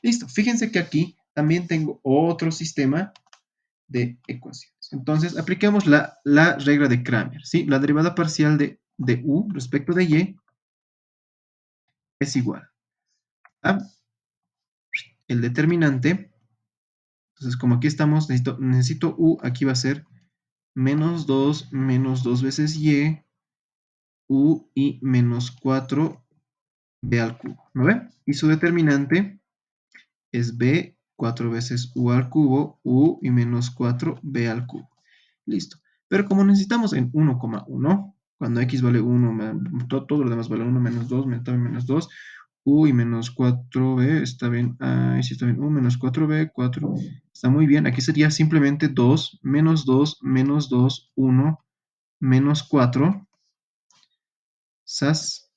Listo. Fíjense que aquí también tengo otro sistema de ecuaciones. Entonces, apliquemos la regla de Kramer, ¿sí? La derivada parcial de u respecto de y es igual a el determinante. Entonces, como aquí estamos, necesito u, aquí va a ser menos 2 veces y, u y menos 4 b al cubo, ¿no ven? Y su determinante es b, 4 veces u al cubo, u y menos 4 b al cubo. Listo. Pero como necesitamos en 1,1, cuando x vale 1, todo lo demás vale 1, menos 2, menos 2, u y menos 4b, está bien, sí está bien, u menos 4b, 4, está muy bien. Aquí sería simplemente 2, menos 2, 1, menos 4, sas,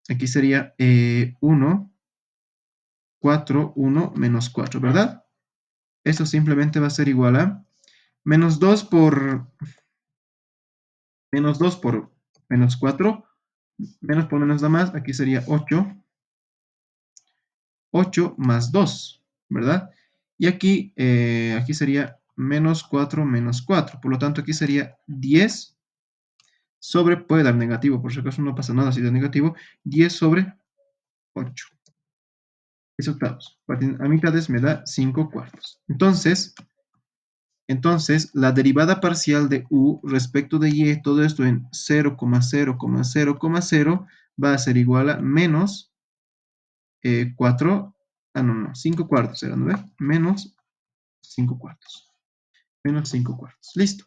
aquí sería 1, 4, 1, menos 4, ¿verdad? Esto simplemente va a ser igual a menos 2 por menos 4, menos por menos da más, aquí sería 8, 8 más 2, ¿verdad? Y aquí sería menos 4 menos 4, por lo tanto aquí sería 10 sobre, puede dar negativo, por si acaso no pasa nada si da negativo, 10 sobre 8. Resultados, a mitades me da 5 cuartos. Entonces, la derivada parcial de u respecto de y, todo esto en 0,0,0,0 va a ser igual a menos 4, no, 5 cuartos era, ¿no ve? Menos 5 cuartos. Menos 5 cuartos. Listo.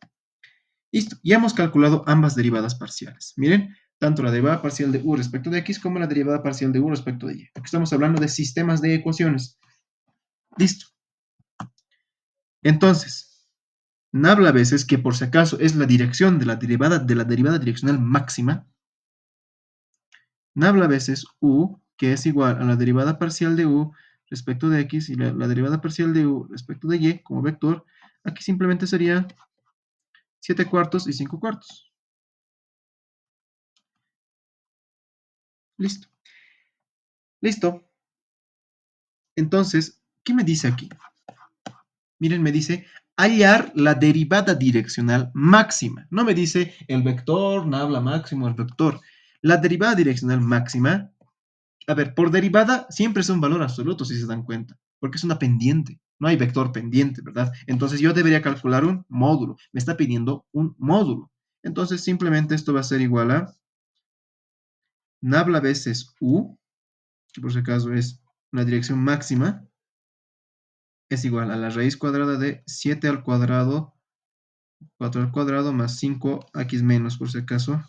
Listo. Ya hemos calculado ambas derivadas parciales. Miren, tanto la derivada parcial de u respecto de x como la derivada parcial de u respecto de y. Aquí estamos hablando de sistemas de ecuaciones. Listo. Entonces, habla a veces que por si acaso es la dirección de la derivada direccional máxima. Habla a veces u, que es igual a la derivada parcial de u respecto de x y la derivada parcial de u respecto de y como vector. Aquí simplemente sería 7 cuartos y 5 cuartos. Listo. Listo. Entonces, ¿qué me dice aquí? Miren, me dice hallar la derivada direccional máxima. No me dice el vector, nabla máximo, el vector. La derivada direccional máxima, a ver, por derivada siempre es un valor absoluto, si se dan cuenta, porque es una pendiente. No hay vector pendiente, ¿verdad? Entonces yo debería calcular un módulo. Me está pidiendo un módulo. Entonces simplemente esto va a ser igual a nabla veces u, que por si acaso es la dirección máxima, es igual a la raíz cuadrada de 7 al cuadrado, 4 al cuadrado más 5x menos, por si acaso,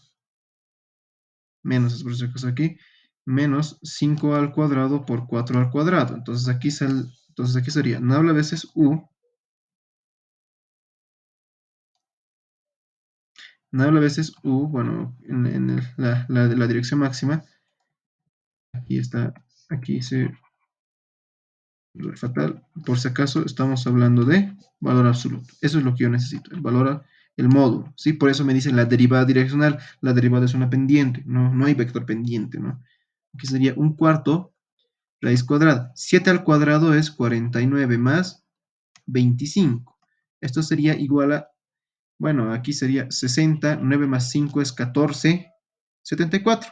menos es por si acaso aquí, menos 5 al cuadrado por 4 al cuadrado. Entonces aquí sería nabla veces u, nabla veces u, bueno, la dirección máxima, aquí está, aquí se fatal. Por si acaso estamos hablando de valor absoluto. Eso es lo que yo necesito, el módulo. ¿Sí? Por eso me dicen la derivada direccional. La derivada es una pendiente, no hay vector pendiente, ¿no? Aquí sería un cuarto raíz cuadrada. 7 al cuadrado es 49 más 25. Esto sería igual a, bueno, aquí sería 60, 9 más 5 es 14, 74,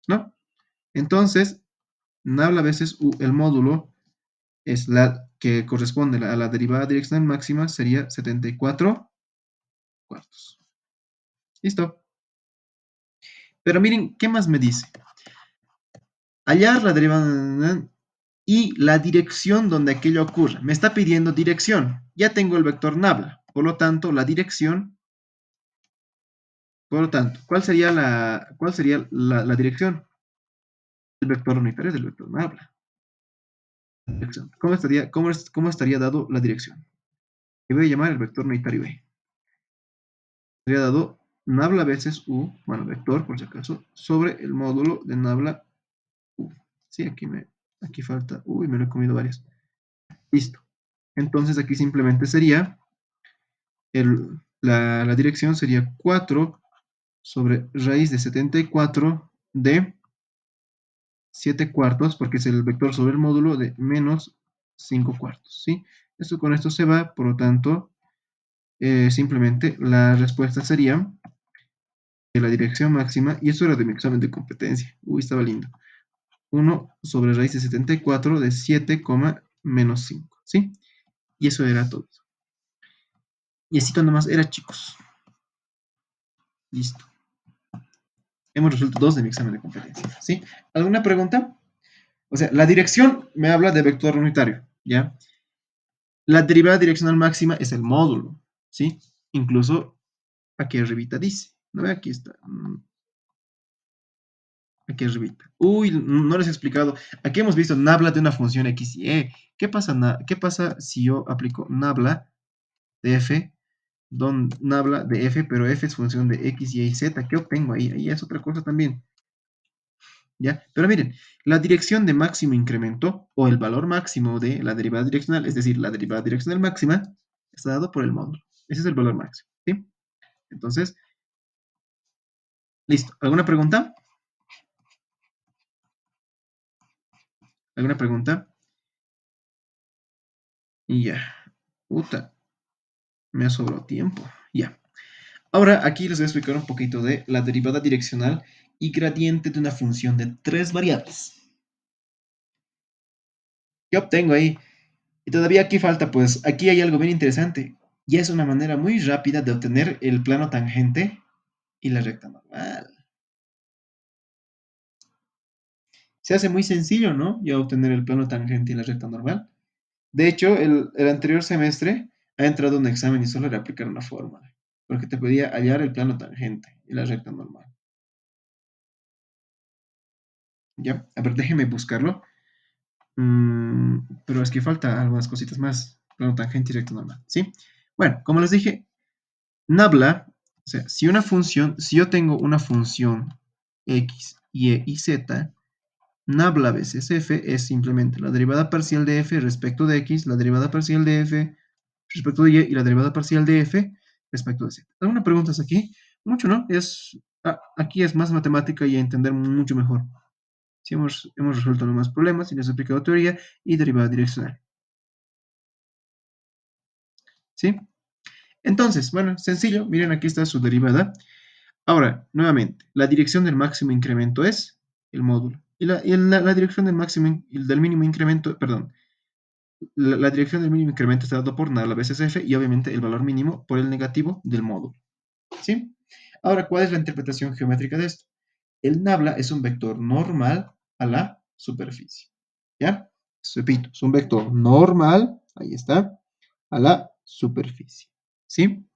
¿no? Entonces, nabla veces el módulo es la que corresponde a la derivada direccional máxima, sería 74 cuartos. Listo. Pero miren, ¿qué más me dice? Hallar la derivada y la dirección donde aquello ocurre. Me está pidiendo dirección. Ya tengo el vector nabla. Por lo tanto, la dirección, por lo tanto, ¿cuál sería la dirección? El vector unitario del vector nabla. Dirección. ¿Cómo estaría dado la dirección? Que voy a llamar el vector unitario B. Estaría dado nabla veces U, bueno, vector por si acaso, sobre el módulo de nabla U. Sí, aquí falta U y me lo he comido varias. Listo. Entonces aquí simplemente sería, la dirección sería 4 sobre raíz de 74 de 7 cuartos, porque es el vector sobre el módulo de menos 5 cuartos, ¿sí? Esto con esto se va, por lo tanto, simplemente la respuesta sería que la dirección máxima, y eso era de mi examen de competencia, uy, estaba lindo, 1 sobre raíz de 74 de 7, menos 5, ¿sí? Y eso era todo. Y así cuando más era, chicos. Listo. Hemos resuelto dos de mi examen de competencia, ¿sí? ¿Alguna pregunta? O sea, la dirección me habla de vector unitario, ¿ya? La derivada direccional máxima es el módulo, ¿sí? Incluso aquí arribita dice, ¿no ve? Aquí está, aquí arribita. Uy, no les he explicado. Aquí hemos visto nabla de una función x y e. ¿Qué pasa si yo aplico nabla de f, nabla de f, pero f es función de x, y z? ¿Qué obtengo ahí? Ahí es otra cosa también, ¿ya? Pero miren, la dirección de máximo incremento o el valor máximo de la derivada direccional, es decir, la derivada direccional máxima, está dado por el módulo. Ese es el valor máximo, ¿sí? Entonces, listo. ¿Alguna pregunta? ¿Alguna pregunta? Y ya. Puta, me ha sobrado tiempo. Ya. Ahora aquí les voy a explicar un poquito de la derivada direccional y gradiente de una función de tres variables. ¿Qué obtengo ahí? Y todavía aquí falta, pues, aquí hay algo bien interesante. Y es una manera muy rápida de obtener el plano tangente y la recta normal. Se hace muy sencillo, ¿no? Ya obtener el plano tangente y la recta normal. De hecho, el anterior semestre ha entrado un examen y solo era aplicar una fórmula, porque te pedía hallar el plano tangente y la recta normal. ¿Ya? A ver, déjeme buscarlo. Pero es que falta algunas cositas más. Plano tangente y recta normal, ¿sí? Bueno, como les dije, nabla, o sea, si yo tengo una función x, y z, nabla veces f es simplemente la derivada parcial de f respecto de x, la derivada parcial de f respecto de y la derivada parcial de f respecto de z. ¿Alguna pregunta aquí? Mucho, ¿no? Aquí es más matemática y a entender mucho mejor. Si hemos resuelto los más problemas y les he explicado teoría y derivada direccional. ¿Sí? Entonces, bueno, sencillo. Miren, aquí está su derivada. Ahora, nuevamente, la dirección del máximo incremento es el módulo. Y la dirección del máximo y del mínimo incremento, perdón, la dirección del mínimo incremento está dado por nabla veces f y obviamente el valor mínimo por el negativo del módulo. ¿Sí? Ahora, ¿cuál es la interpretación geométrica de esto? El nabla es un vector normal a la superficie. ¿Ya? Repito, es un vector normal, ahí está, a la superficie. ¿Sí?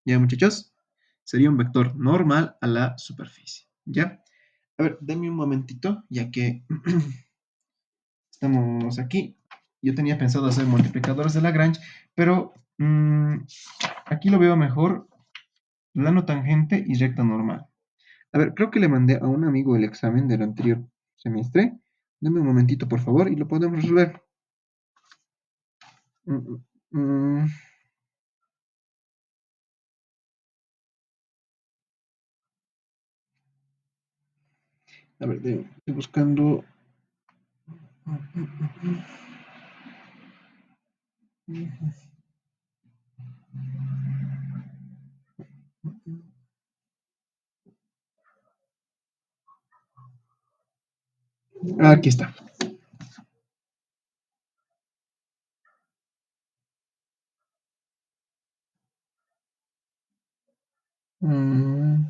¿Ya, muchachos? Sería un vector normal a la superficie. ¿Ya? A ver, denme un momentito, ya que estamos aquí. Yo tenía pensado hacer multiplicadores de Lagrange, pero aquí lo veo mejor, plano tangente y recta normal. A ver, creo que le mandé a un amigo el examen del anterior semestre. Deme un momentito, por favor, y lo podemos resolver. Mm, mm, a ver, estoy buscando. Aquí está. Mm,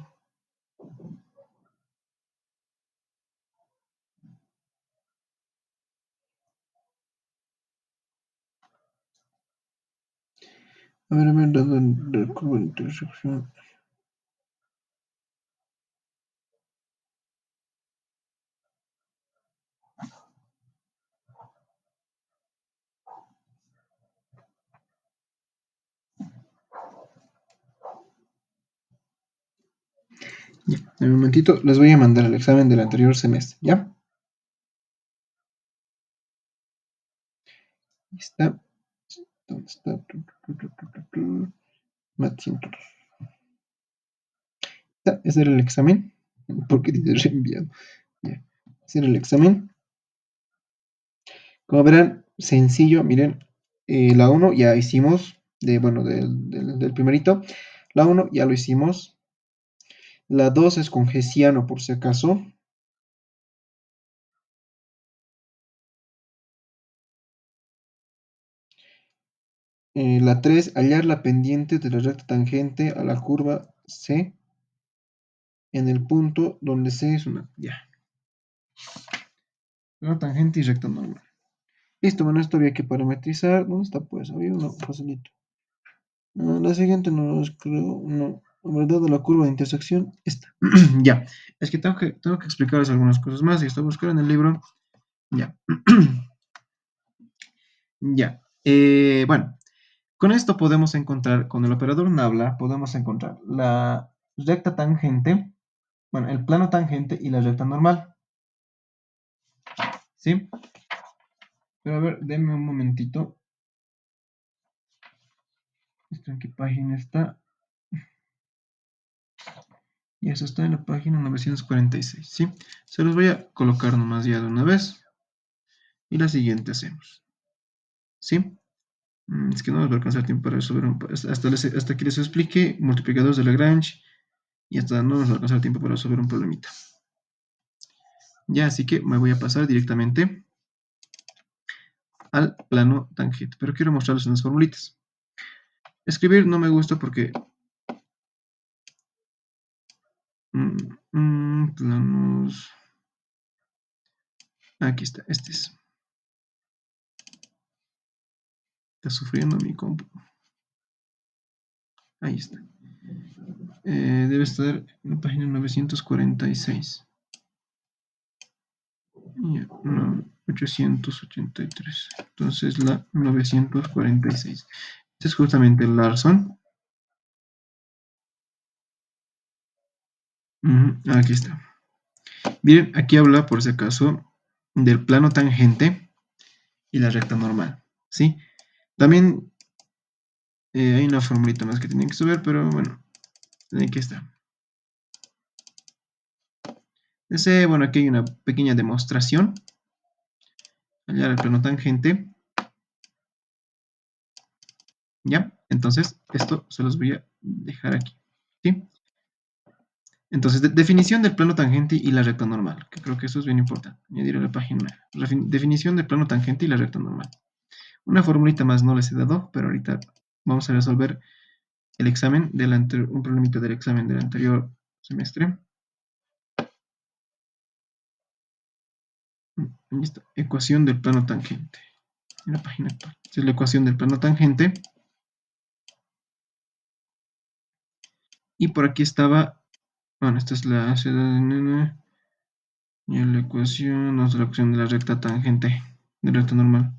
a ver, dado en curva de intersección. Ya, en un momentito les voy a mandar el examen del anterior semestre, ¿ya? Ahí está. ¿Dónde está? Mat 102. Ese era el examen. ¿Por qué dice reenviado? Ya. Ese era el examen. Como verán, sencillo, miren, la uno ya hicimos, bueno, del primerito. La uno ya lo hicimos. La 2 es con Gesiano, por si acaso. La 3 hallar la pendiente de la recta tangente a la curva C en el punto donde C es una. Ya. La tangente y recta normal. Listo, bueno, esto había que parametrizar. ¿Dónde está pues? Había uno facilito. La siguiente no es, creo, no. La verdad de la curva de intersección, esta. Ya. Es que tengo que explicarles algunas cosas más y estoy buscando en el libro. Ya. Ya. Bueno, con esto podemos encontrar, con el operador Nabla, podemos encontrar la recta tangente, bueno, el plano tangente y la recta normal. ¿Sí? Pero a ver, denme un momentito. ¿Esto en qué página está? Y eso está en la página 946, ¿sí? Se los voy a colocar nomás ya de una vez. Y la siguiente hacemos, ¿sí? Es que no nos va a alcanzar tiempo para resolver hasta que les explique multiplicadores de Lagrange y hasta no nos va a alcanzar tiempo para resolver un problemita. Ya, así que me voy a pasar directamente al plano tangente, pero quiero mostrarles unas formulitas. Escribir no me gusta porque planos. Aquí está, este es. Está sufriendo mi compu. Ahí está. Debe estar en la página 946. Ya, no, 883. Entonces la 946. Este es justamente el Larson. Aquí está. Miren, aquí habla, por si acaso, del plano tangente y la recta normal. ¿Sí? También hay una formulita más que tienen que saber, pero bueno, aquí está. Bueno, aquí hay una pequeña demostración. Hallar el plano tangente. ¿Ya? Entonces, esto se los voy a dejar aquí. ¿Sí? Entonces, definición del plano tangente y la recta normal, que creo que eso es bien importante. Añadir a la página. Definición del plano tangente y la recta normal. Una formulita más no les he dado, pero ahorita vamos a resolver el examen un problemita del examen del anterior semestre. Ahí está, ecuación del plano tangente. En la página actual. Esta es la ecuación del plano tangente. Y por aquí estaba, bueno, esta es la ecuación, no es la ecuación de la recta tangente, de recta normal.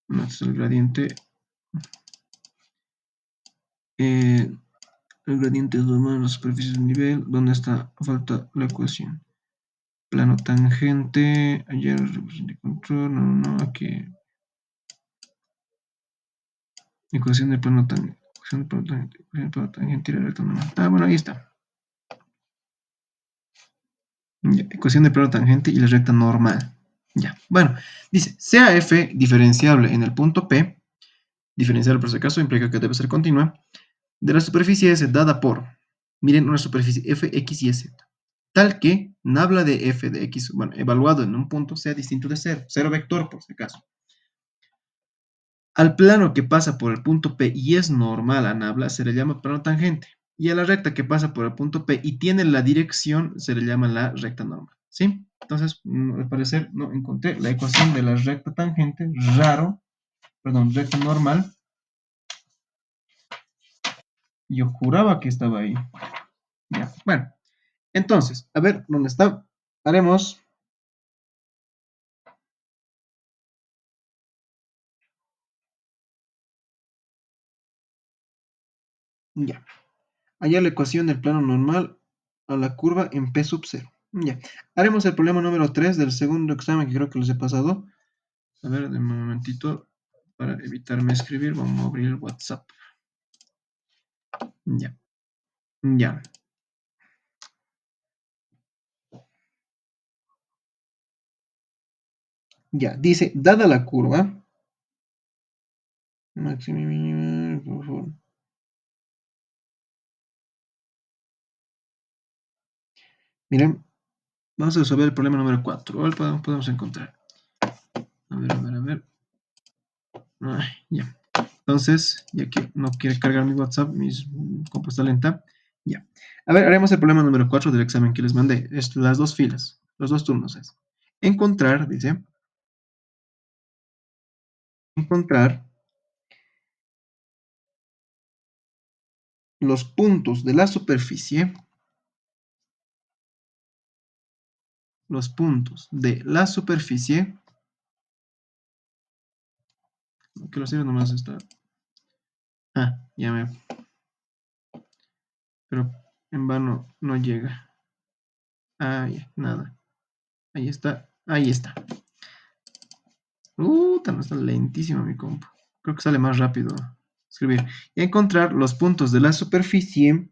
No, este es el gradiente es normal en las superficies de nivel. ¿Dónde está? Falta la ecuación. Plano tangente, ayer de control, no, aquí. Ecuación del plano tangente, ecuación del plano tangente, ecuación del plano tangente y la recta normal. Bueno, ahí está. Ya, ecuación del plano tangente y la recta normal. Ya, bueno, dice, sea f diferenciable en el punto P, diferenciable por si acaso implica que debe ser continua, de la superficie S dada por, miren, una superficie f, x y z, tal que nabla de f de x, bueno, evaluado en un punto sea distinto de cero vector por si acaso. Al plano que pasa por el punto P y es normal a nabla se le llama plano tangente. Y a la recta que pasa por el punto P y tiene la dirección se le llama la recta normal. ¿Sí? Entonces, al parecer no encontré la ecuación de la recta tangente, recta normal. Yo juraba que estaba ahí. Ya, bueno. Entonces, a ver, ¿dónde está? Haremos. Ya. Hallar la ecuación del plano normal a la curva en P sub 0. Ya. Haremos el problema número 3 del segundo examen que creo que les he pasado. A ver, de un momentito. Para evitarme escribir, vamos a abrir el WhatsApp. Ya. Ya. Ya. Dice, dada la curva. Máxima y mínima, por favor. Miren, vamos a resolver el problema número 4. A ver, podemos encontrar. A ver, a ver, a ver. Ay, ya. Entonces, ya que no quiere cargar mi WhatsApp, mi compu está lenta. Ya. A ver, haremos el problema número 4 del examen que les mandé. Es las dos filas, los dos turnos es. Encontrar, dice, encontrar los puntos de la superficie, los puntos de la superficie, que lo sirve nomás está. Ah, ya me, pero en vano no llega. Ah, ya, nada. Ahí está, ahí está. No está lentísimo mi compu. Creo que sale más rápido escribir. Y encontrar los puntos de la superficie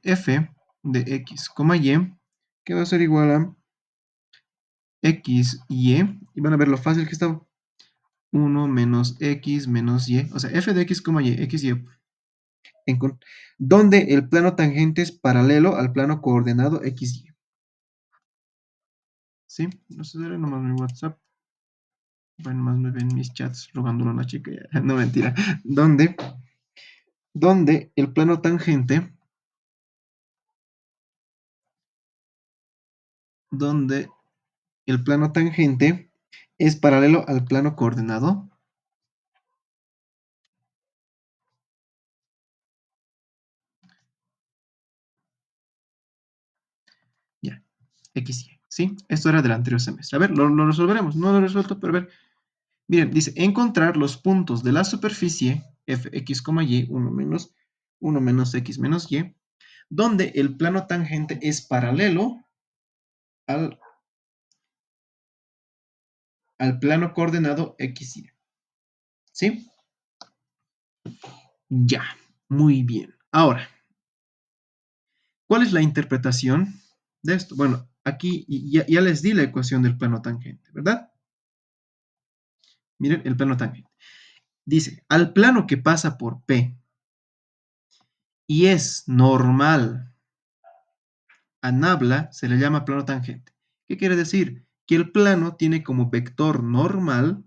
f de x, y, que va a ser igual a x, y van a ver lo fácil que está. 1 menos x menos y, o sea, f de x, y, x, y, donde el plano tangente es paralelo al plano coordenado x, y. ¿Sí? No sé, nomás mi WhatsApp. Bueno, más me ven mis chats rogándolo a una chica. No, mentira. Donde el plano tangente, donde el plano tangente es paralelo al plano coordenado. Ya, x, y. ¿Sí? Esto era del anterior semestre. A ver, lo resolveremos. No lo he resuelto, pero a ver. Miren, dice, encontrar los puntos de la superficie f, x, y, 1 menos x menos y, donde el plano tangente es paralelo al, al plano coordenado x, y. ¿Sí? Ya, muy bien. Ahora, ¿cuál es la interpretación de esto? Bueno, aquí ya les di la ecuación del plano tangente, ¿verdad? Miren el plano tangente. Dice, al plano que pasa por P y es normal a nabla, se le llama plano tangente. ¿Qué quiere decir? Que el plano tiene como vector normal,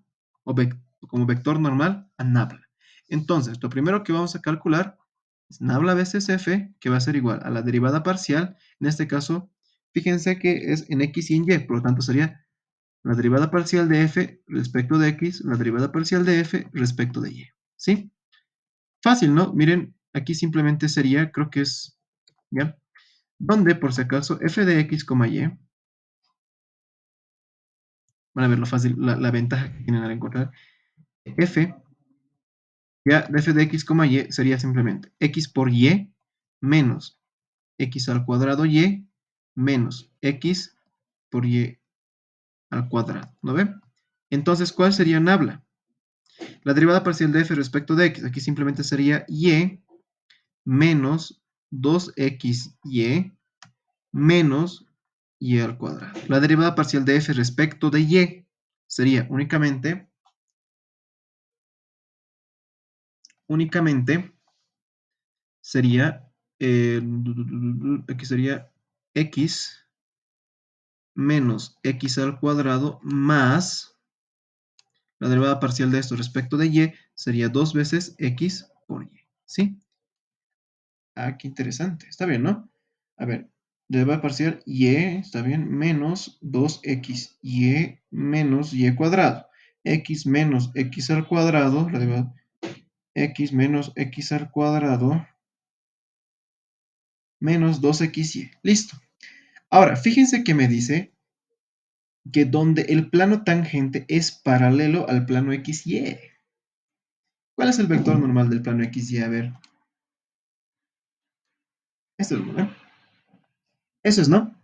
como vector normal a nabla. Entonces, lo primero que vamos a calcular es nabla veces f, que va a ser igual a la derivada parcial. En este caso, fíjense que es en x y en y, por lo tanto sería la derivada parcial de f respecto de x, la derivada parcial de f respecto de y. ¿Sí? Fácil, ¿no? Miren, aquí simplemente sería, creo que es, ¿ya? Donde, por si acaso, f de x, y, van a ver lo fácil, la ventaja que tienen al encontrar, f, ya de f de x, y sería simplemente x por y menos x al cuadrado y menos x por y al cuadrado, ¿no ven? Entonces, ¿cuál sería nabla? La derivada parcial de f respecto de x, aquí simplemente sería y menos 2xy menos y al cuadrado. La derivada parcial de f respecto de y sería únicamente sería, aquí sería x menos x al cuadrado más la derivada parcial de esto respecto de y sería 2 veces x por y, ¿sí? Ah, qué interesante. Está bien, ¿no? A ver, derivada parcial y, está bien, menos 2x y menos y cuadrado. X menos x al cuadrado, la derivada x menos x al cuadrado menos 2xy. Listo. Ahora, fíjense que me dice que donde el plano tangente es paralelo al plano XY. ¿Cuál es el vector normal del plano X, Y? A ver, esto es, ¿no? Eso es, ¿no?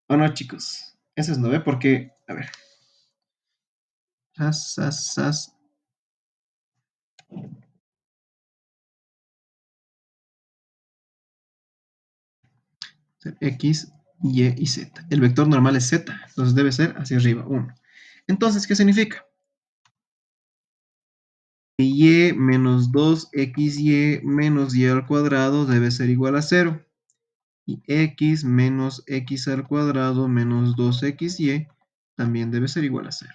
¿O no, chicos? Eso es, ¿no? ¿Ve? Porque, a ver, sas, sas, sas, X, Y y Z. El vector normal es Z, entonces debe ser hacia arriba, 1. Entonces, ¿qué significa? Y menos 2xy menos y al cuadrado debe ser igual a 0. Y x menos x al cuadrado menos 2xy también debe ser igual a 0.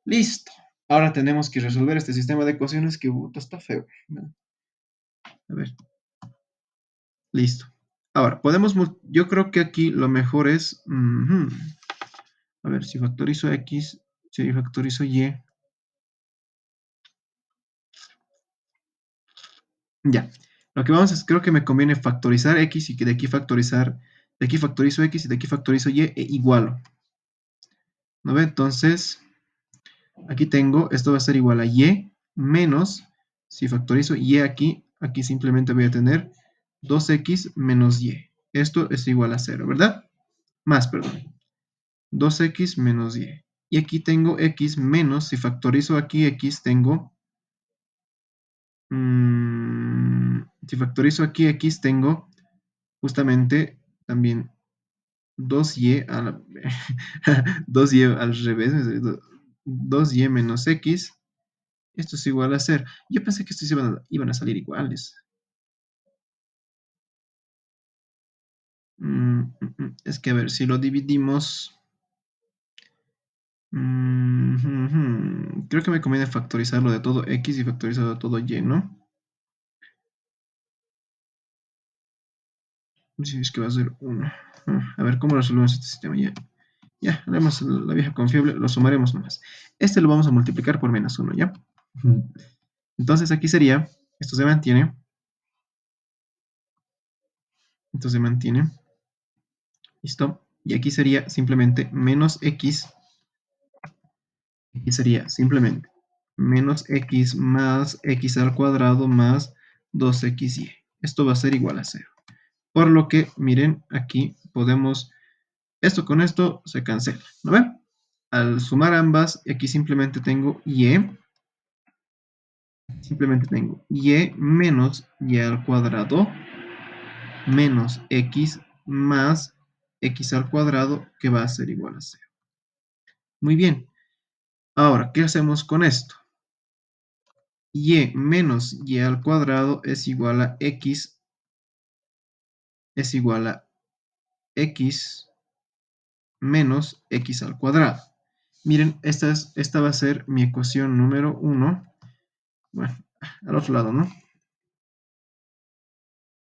Listo. Ahora tenemos que resolver este sistema de ecuaciones que está feo. A ver, listo. Ahora, yo creo que aquí lo mejor es, a ver, si factorizo x, si factorizo y, ya. Lo que vamos es, creo que me conviene factorizar x y que de aquí factorizo x y de aquí factorizo y e igualo. ¿No ve? Entonces, aquí tengo, esto va a ser igual a y menos, si factorizo y aquí, aquí simplemente voy a tener 2x menos y. Esto es igual a 0, ¿verdad? Más, perdón. 2x menos y. Y aquí tengo x menos, si factorizo aquí x, tengo... si factorizo aquí x, tengo justamente también 2y a 2y al revés, 2y menos x. Esto es igual a 0. Yo pensé que estos iban a salir iguales. Es que a ver, si lo dividimos... creo que me conviene factorizarlo de todo x y factorizarlo de todo y, ¿no? Si es que va a ser 1. A ver, ¿cómo resolvemos este sistema? Ya, ya, haremos la vieja confiable, lo sumaremos nomás. Este lo vamos a multiplicar por menos 1, ¿ya? Entonces aquí sería, esto se mantiene, ¿listo? Y aquí sería simplemente menos x, aquí sería simplemente menos x más x al cuadrado más 2xy. Esto va a ser igual a 0. Por lo que, miren, aquí podemos, esto con esto se cancela, ¿no ven? Al sumar ambas, aquí simplemente tengo y menos y al cuadrado menos x más x al cuadrado que va a ser igual a 0. Muy bien. Ahora, ¿qué hacemos con esto? Y menos y al cuadrado es igual a x, es igual a x menos x al cuadrado. Miren, esta va a ser mi ecuación número 1. Bueno, al otro lado, ¿no?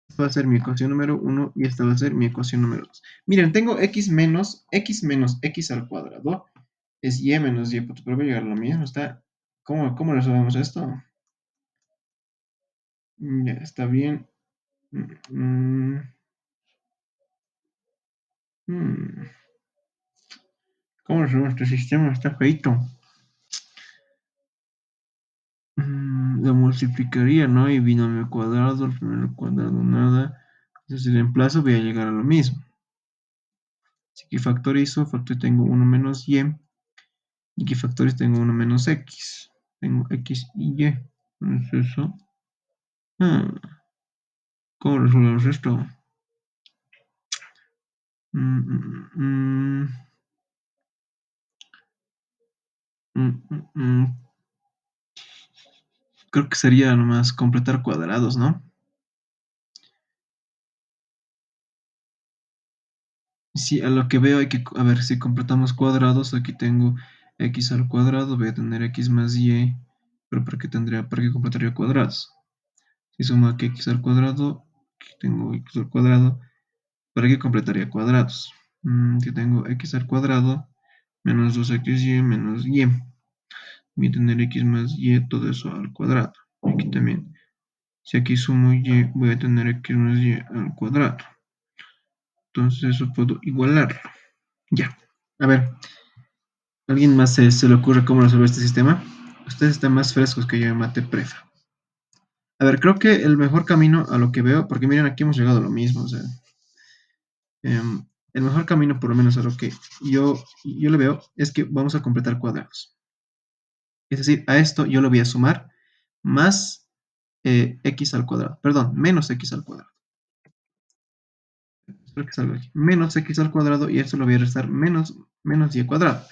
Esta va a ser mi ecuación número 1 y esta va a ser mi ecuación número 2. Miren, tengo x menos x al cuadrado. Es y menos y, pero voy a llegar a lo mismo. ¿Cómo resolvemos esto? Ya, está bien. Mm, mm. ¿Cómo resolvemos este sistema? Está feito. Lo multiplicaría, ¿no? Y binomio cuadrado, el primero cuadrado, nada. Entonces, si reemplazo, voy a llegar a lo mismo. Si aquí factor tengo 1 menos y. Y aquí factorizo tengo 1 menos x. Tengo x y y. ¿No es eso? ¿Cómo resolvemos esto? Mm, mm, mm, mm. Creo que sería nomás completar cuadrados, ¿no? Sí, a lo que veo hay que, a ver, si completamos cuadrados, aquí tengo x al cuadrado, voy a tener x más y, pero ¿para qué completaría cuadrados? Si sumo aquí x al cuadrado, aquí tengo x al cuadrado, ¿para qué completaría cuadrados? Aquí tengo x al cuadrado menos 2xy menos y. Voy a tener x más y, todo eso al cuadrado. Aquí también. Si aquí sumo y, voy a tener x más y al cuadrado. Entonces eso puedo igualarlo. Ya. A ver. ¿Alguien más se le ocurre cómo resolver este sistema? Ustedes están más frescos que yo en mate prefa. A ver, creo que el mejor camino a lo que veo, porque miren, aquí hemos llegado a lo mismo, o sea, el mejor camino, por lo menos a lo que yo le veo, es que vamos a completar cuadrados. Es decir, a esto yo le voy a sumar más x al cuadrado, perdón, menos x al cuadrado. Espero que salga aquí. Menos x al cuadrado y esto lo voy a restar menos y al cuadrado.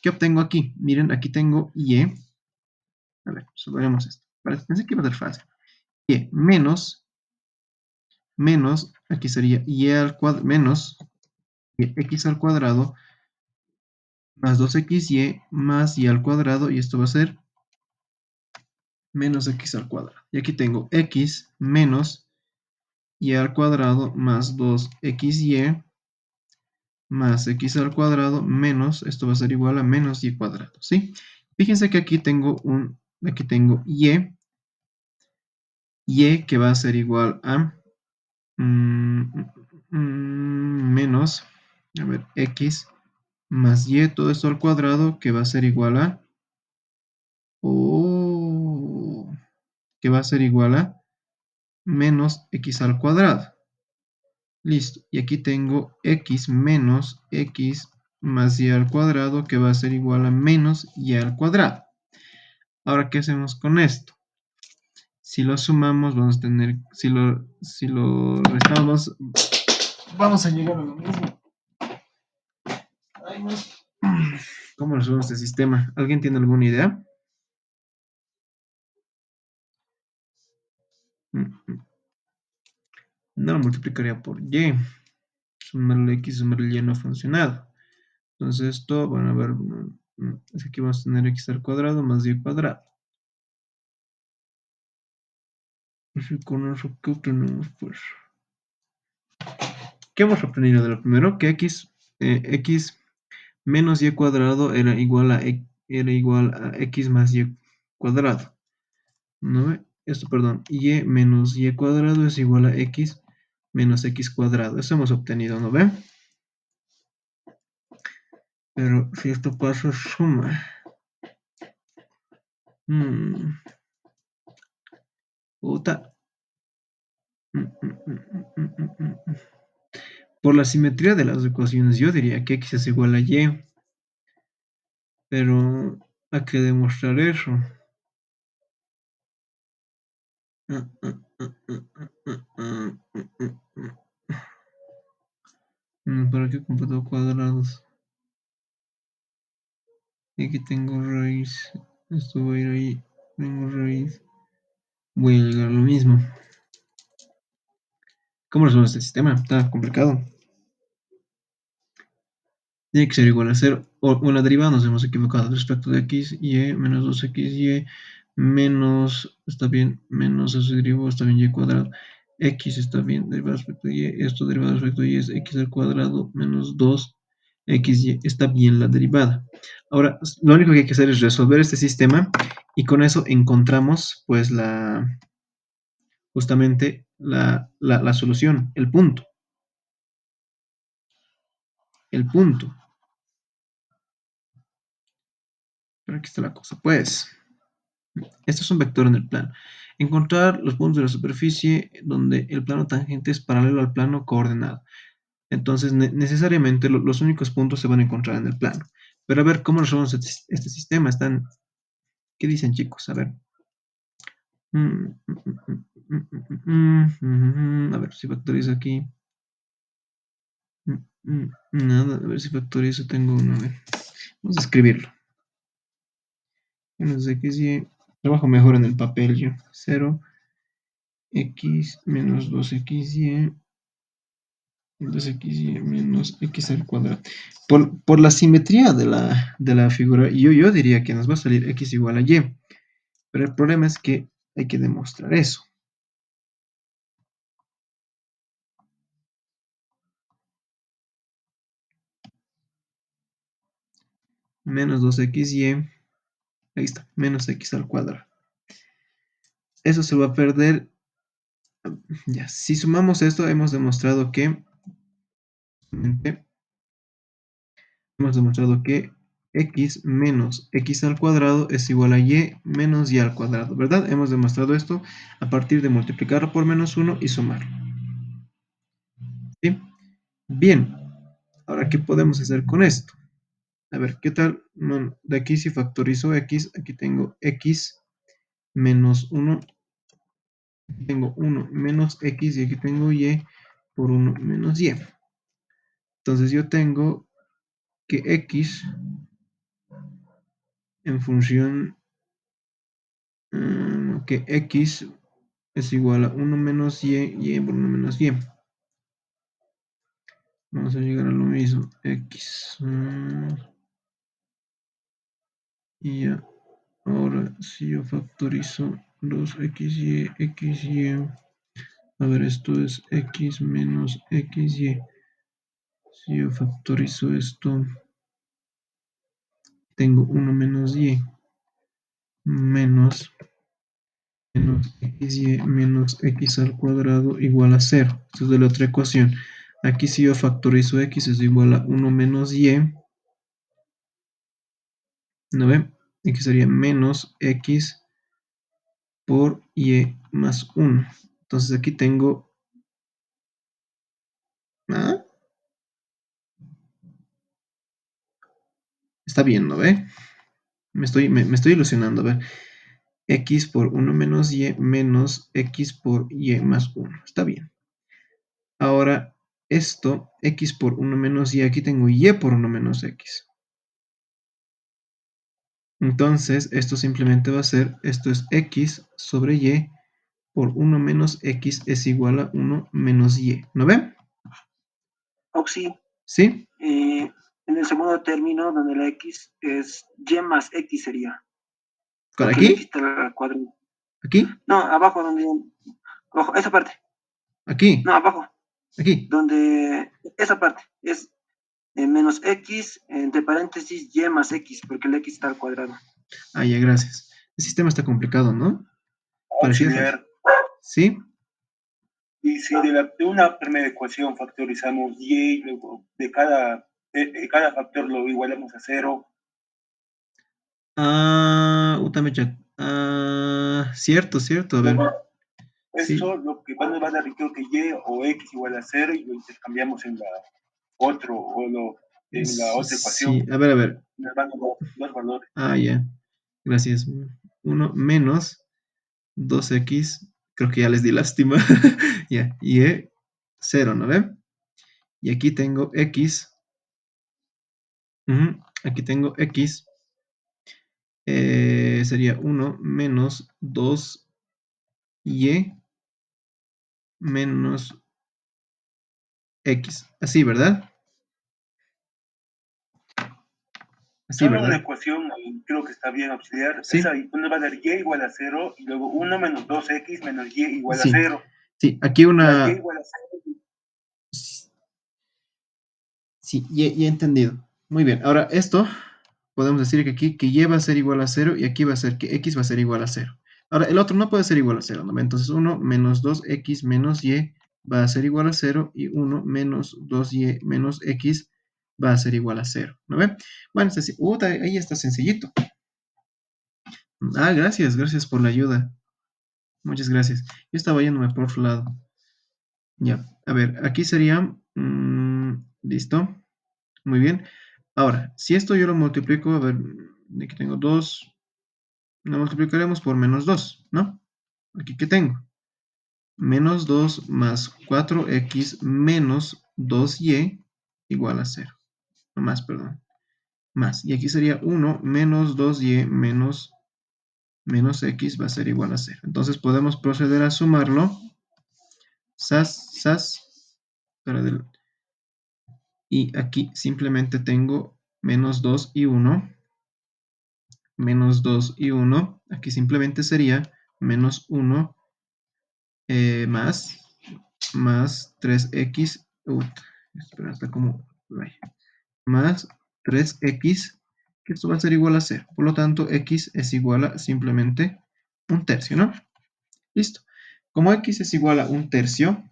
¿Qué obtengo aquí? Miren, aquí tengo y. A ver, resolveremos esto. Pensé que iba a ser fácil. Y menos, aquí sería y al cuadrado, menos x al cuadrado más 2xy más y al cuadrado, y esto va a ser menos x al cuadrado. Y aquí tengo x menos y al cuadrado más 2xy más x al cuadrado menos, esto va a ser igual a menos y cuadrado, ¿sí? Fíjense que aquí tengo y que va a ser igual a menos, a ver, x más y, todo esto al cuadrado, que va a ser igual a, oh, que va a ser igual a menos x al cuadrado. Listo. Y aquí tengo x menos x más y al cuadrado, que va a ser igual a menos y al cuadrado. Ahora, ¿qué hacemos con esto? Si lo sumamos, vamos a tener, si lo restamos, vamos a llegar a lo mismo. Ay, no. ¿Cómo resolvemos este sistema? ¿Alguien tiene alguna idea? No lo multiplicaría por y. Sumarle x, sumarle y no ha funcionado. Entonces esto, bueno, a ver, es que aquí vamos a tener x al cuadrado más y cuadrado. Y con eso, ¿qué obtenemos? Pues, ¿qué hemos obtenido de lo primero? Que x menos y cuadrado era igual a x más y cuadrado. ¿No ve? Esto, perdón, y menos y cuadrado es igual a x menos x cuadrado. Eso hemos obtenido, ¿no ve? Pero si esto pasa, suma. Mm, puta. Por la simetría de las ecuaciones, yo diría que x es igual a y, pero hay que demostrar eso. ¿Para qué completo cuadrados? Y aquí tengo raíz. Esto va a ir ahí. Tengo raíz. Voy a llegar a lo mismo. ¿Cómo resuelvo este sistema? Está complicado. Tiene que ser igual a 0. O la derivada nos hemos equivocado respecto de x, y menos 2xy menos, está bien, menos eso derivado está bien y cuadrado. X está bien, derivado respecto de y, esto derivado respecto de y es x al cuadrado menos 2xy, está bien la derivada. Ahora, lo único que hay que hacer es resolver este sistema y con eso encontramos pues justamente la solución, el punto. El punto. Pero aquí está la cosa, pues. Esto es un vector en el plano. Encontrar los puntos de la superficie donde el plano tangente es paralelo al plano coordenado. Entonces, necesariamente los únicos puntos se van a encontrar en el plano. Pero a ver, ¿cómo resolvemos este sistema? ¿Qué dicen, chicos? A ver. A ver si factorizo aquí. Nada, a ver si factorizo tengo uno. A ver, vamos a escribirlo. Menos x, y. Trabajo mejor en el papel yo. 0, x menos 2xy 2xy menos x al cuadrado. Por la simetría de la figura, yo diría que nos va a salir x igual a y. Pero el problema es que hay que demostrar eso. Menos 2xy, ahí está, menos x al cuadrado. Eso se va a perder. Ya, si sumamos esto, hemos demostrado que x menos x al cuadrado es igual a y menos y al cuadrado, ¿verdad? Hemos demostrado esto a partir de multiplicarlo por menos 1 y sumarlo. ¿Sí? Bien, ahora, ¿qué podemos hacer con esto? A ver, ¿qué tal? Bueno, de aquí si factorizo x, aquí tengo x menos 1, aquí tengo 1 menos x y aquí tengo y por 1 menos y. Entonces yo tengo que x en función, que x es igual a 1 menos y por 1 menos y. Vamos a llegar a lo mismo, x. Y ya. Ahora, si yo factorizo 2xy, xy, a ver, esto es x menos xy. Si yo factorizo esto, tengo 1 menos y menos, xy menos x al cuadrado igual a 0. Esto es de la otra ecuación. Aquí si yo factorizo x es igual a 1 menos y, ¿no ven? Aquí sería menos x por y más 1. Entonces aquí tengo... ¿Ah? Está bien, ¿no ve? Me estoy ilusionando, a ver. X por 1 menos y menos x por y más 1. Está bien. Ahora, esto, x por 1 menos y, aquí tengo y por 1 menos x. Entonces, esto simplemente va a ser, esto es x sobre y por 1 menos x es igual a 1 menos y. ¿No ven? Oxi, ¿Sí? en el segundo término, donde la x es y más x sería, ¿Con porque el x aquí? está al cuadrado. ¿Aquí? No, abajo donde, abajo, esa parte, ¿Aquí? no, abajo, ¿Aquí? donde esa parte es menos x, entre paréntesis, y más x, porque el x está al cuadrado. Ah, ya, gracias. El sistema está complicado, ¿no? Parecía fácil. Auxiliar. ¿Sí? Y si de una primera ecuación factorizamos y, luego de cada factor lo igualamos a cero. Ah, Utamecha. Ah, cierto, cierto. A ver. Sí. Eso lo que va a dar, creo que y o x igual a cero y lo intercambiamos en la otra Sí, ecuación. a ver, a ver. Nos van a dar los valores. Ah, ya. Gracias. 1 menos 2x. Creo que ya les di lástima. Ya. Y 0, ¿no ven? Y aquí tengo x. Aquí tengo x. Sería 1 menos 2y menos x. Así, ¿verdad? Así, Solo una ¿verdad? ecuación, creo que está bien auxiliar. Sí, Esa nos va a dar y igual a cero y luego 1 menos 2x menos y igual a sí. cero. Sí, aquí La y una... igual a cero. Sí, ya he entendido. Muy bien. Ahora, esto podemos decir que aquí que y va a ser igual a 0 y aquí va a ser que x va a ser igual a 0. Ahora, el otro no puede ser igual a 0, ¿no? Entonces 1 menos 2x menos y va a ser igual a 0 y 1 menos 2y menos x va a ser igual a 0, ¿no ve? Bueno, es decir, ahí está sencillito. Ah, gracias por la ayuda. Muchas gracias. Yo estaba yéndome por otro lado. Ya, a ver, aquí sería, listo, muy bien. Ahora, si esto yo lo multiplico, a ver, aquí tengo 2, lo multiplicaremos por menos 2, ¿no? Aquí que tengo, menos 2 más 4x menos 2y igual a 0. No más, perdón, más. Y aquí sería 1 menos 2y menos x va a ser igual a 0. Entonces podemos proceder a sumarlo. Sas, y aquí simplemente tengo menos 2 y 1, menos 2 y 1, aquí simplemente sería menos 1 más 3x, espera, está como, más 3x, que esto va a ser igual a 0. Por lo tanto, x es igual a simplemente un tercio, ¿no? Listo. Como x es igual a un tercio,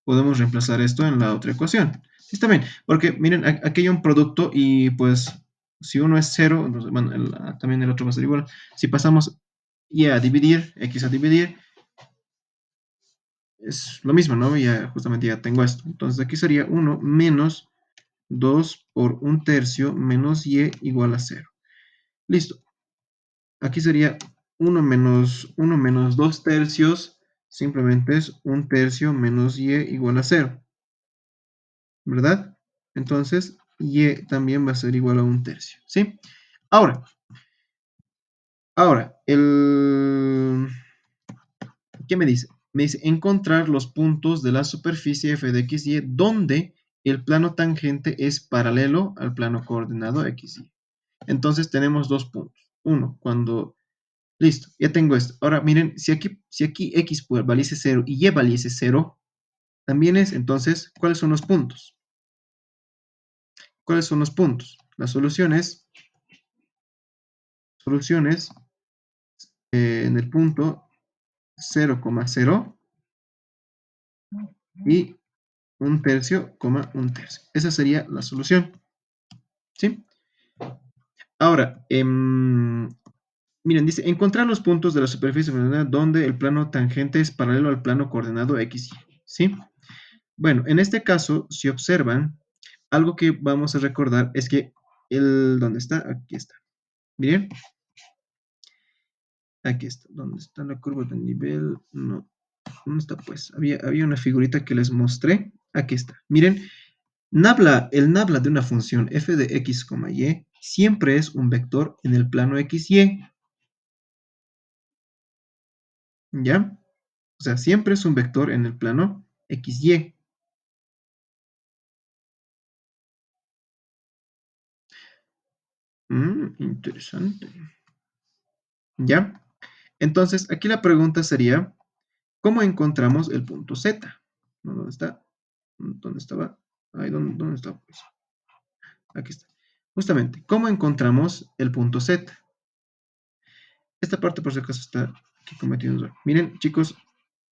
podemos reemplazar esto en la otra ecuación. Sí, está bien, porque miren, aquí hay un producto y pues si uno es 0, entonces, bueno, también el otro va a ser igual. Si pasamos y a dividir, x a dividir, es lo mismo, ¿no? Ya justamente ya tengo esto. Entonces aquí sería 1 menos 2 por 1/3 menos y igual a 0. Listo. Aquí sería 1 menos 2/3, simplemente es 1/3 menos y igual a 0, ¿verdad? Entonces, y también va a ser igual a 1/3, ¿sí? Ahora, ¿qué me dice? Me dice encontrar los puntos de la superficie f de x, y donde el plano tangente es paralelo al plano coordenado x, y. Entonces tenemos dos puntos. Uno, cuando... Listo, ya tengo esto. Ahora miren, si aquí x valiese 0 y y valiese 0, también es, entonces, ¿cuáles son los puntos? ¿Cuáles son los puntos? Las soluciones en el punto 0,0 y 1/3, 1/3. Esa sería la solución, ¿sí? Ahora, miren, dice, encontrar los puntos de la superficie donde el plano tangente es paralelo al plano coordenado x, y, ¿sí? Bueno, en este caso, si observan, algo que vamos a recordar es que ¿dónde está? Aquí está. Miren, aquí está. ¿Dónde está la curva de nivel? No. ¿Dónde está? Pues había una figurita que les mostré. Aquí está. Miren, el nabla de una función f de x, y siempre es un vector en el plano x, y. ¿Ya? O sea, siempre es un vector en el plano x, y. Interesante. ¿Ya? Entonces, aquí la pregunta sería, ¿cómo encontramos el punto z? ¿No? ¿Dónde está? ¿Dónde estaba? Ahí, ¿dónde está? Pues, aquí está. Justamente, ¿cómo encontramos el punto z? Esta parte, por si acaso, está aquí cometido un error. Miren, chicos,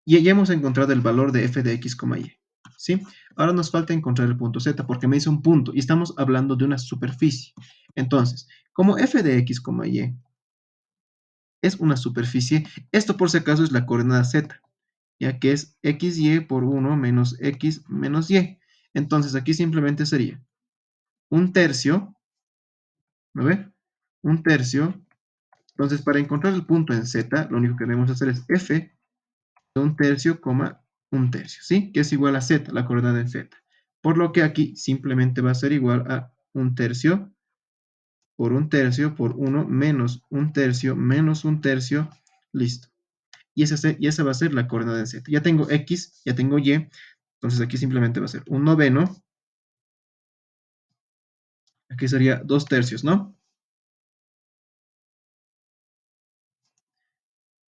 ya hemos encontrado el valor de f de x, y. ¿Sí? Ahora nos falta encontrar el punto z, porque me dice un punto, y estamos hablando de una superficie. Entonces, como f de x, y es una superficie, esto por si acaso es la coordenada z, ya que es xy por 1 menos x menos y. Entonces aquí simplemente sería 1/3, ¿no ve? 1/3. Entonces para encontrar el punto en z, lo único que debemos hacer es f de 1/3, 1/3, ¿sí? Que es igual a z, la coordenada en z. Por lo que aquí simplemente va a ser igual a 1/3 por 1/3 por 1 menos 1/3 menos 1/3, listo. Y esa va a ser la coordenada en z. Ya tengo x, ya tengo y, entonces aquí simplemente va a ser 1/9. Aquí sería 2/3, ¿no?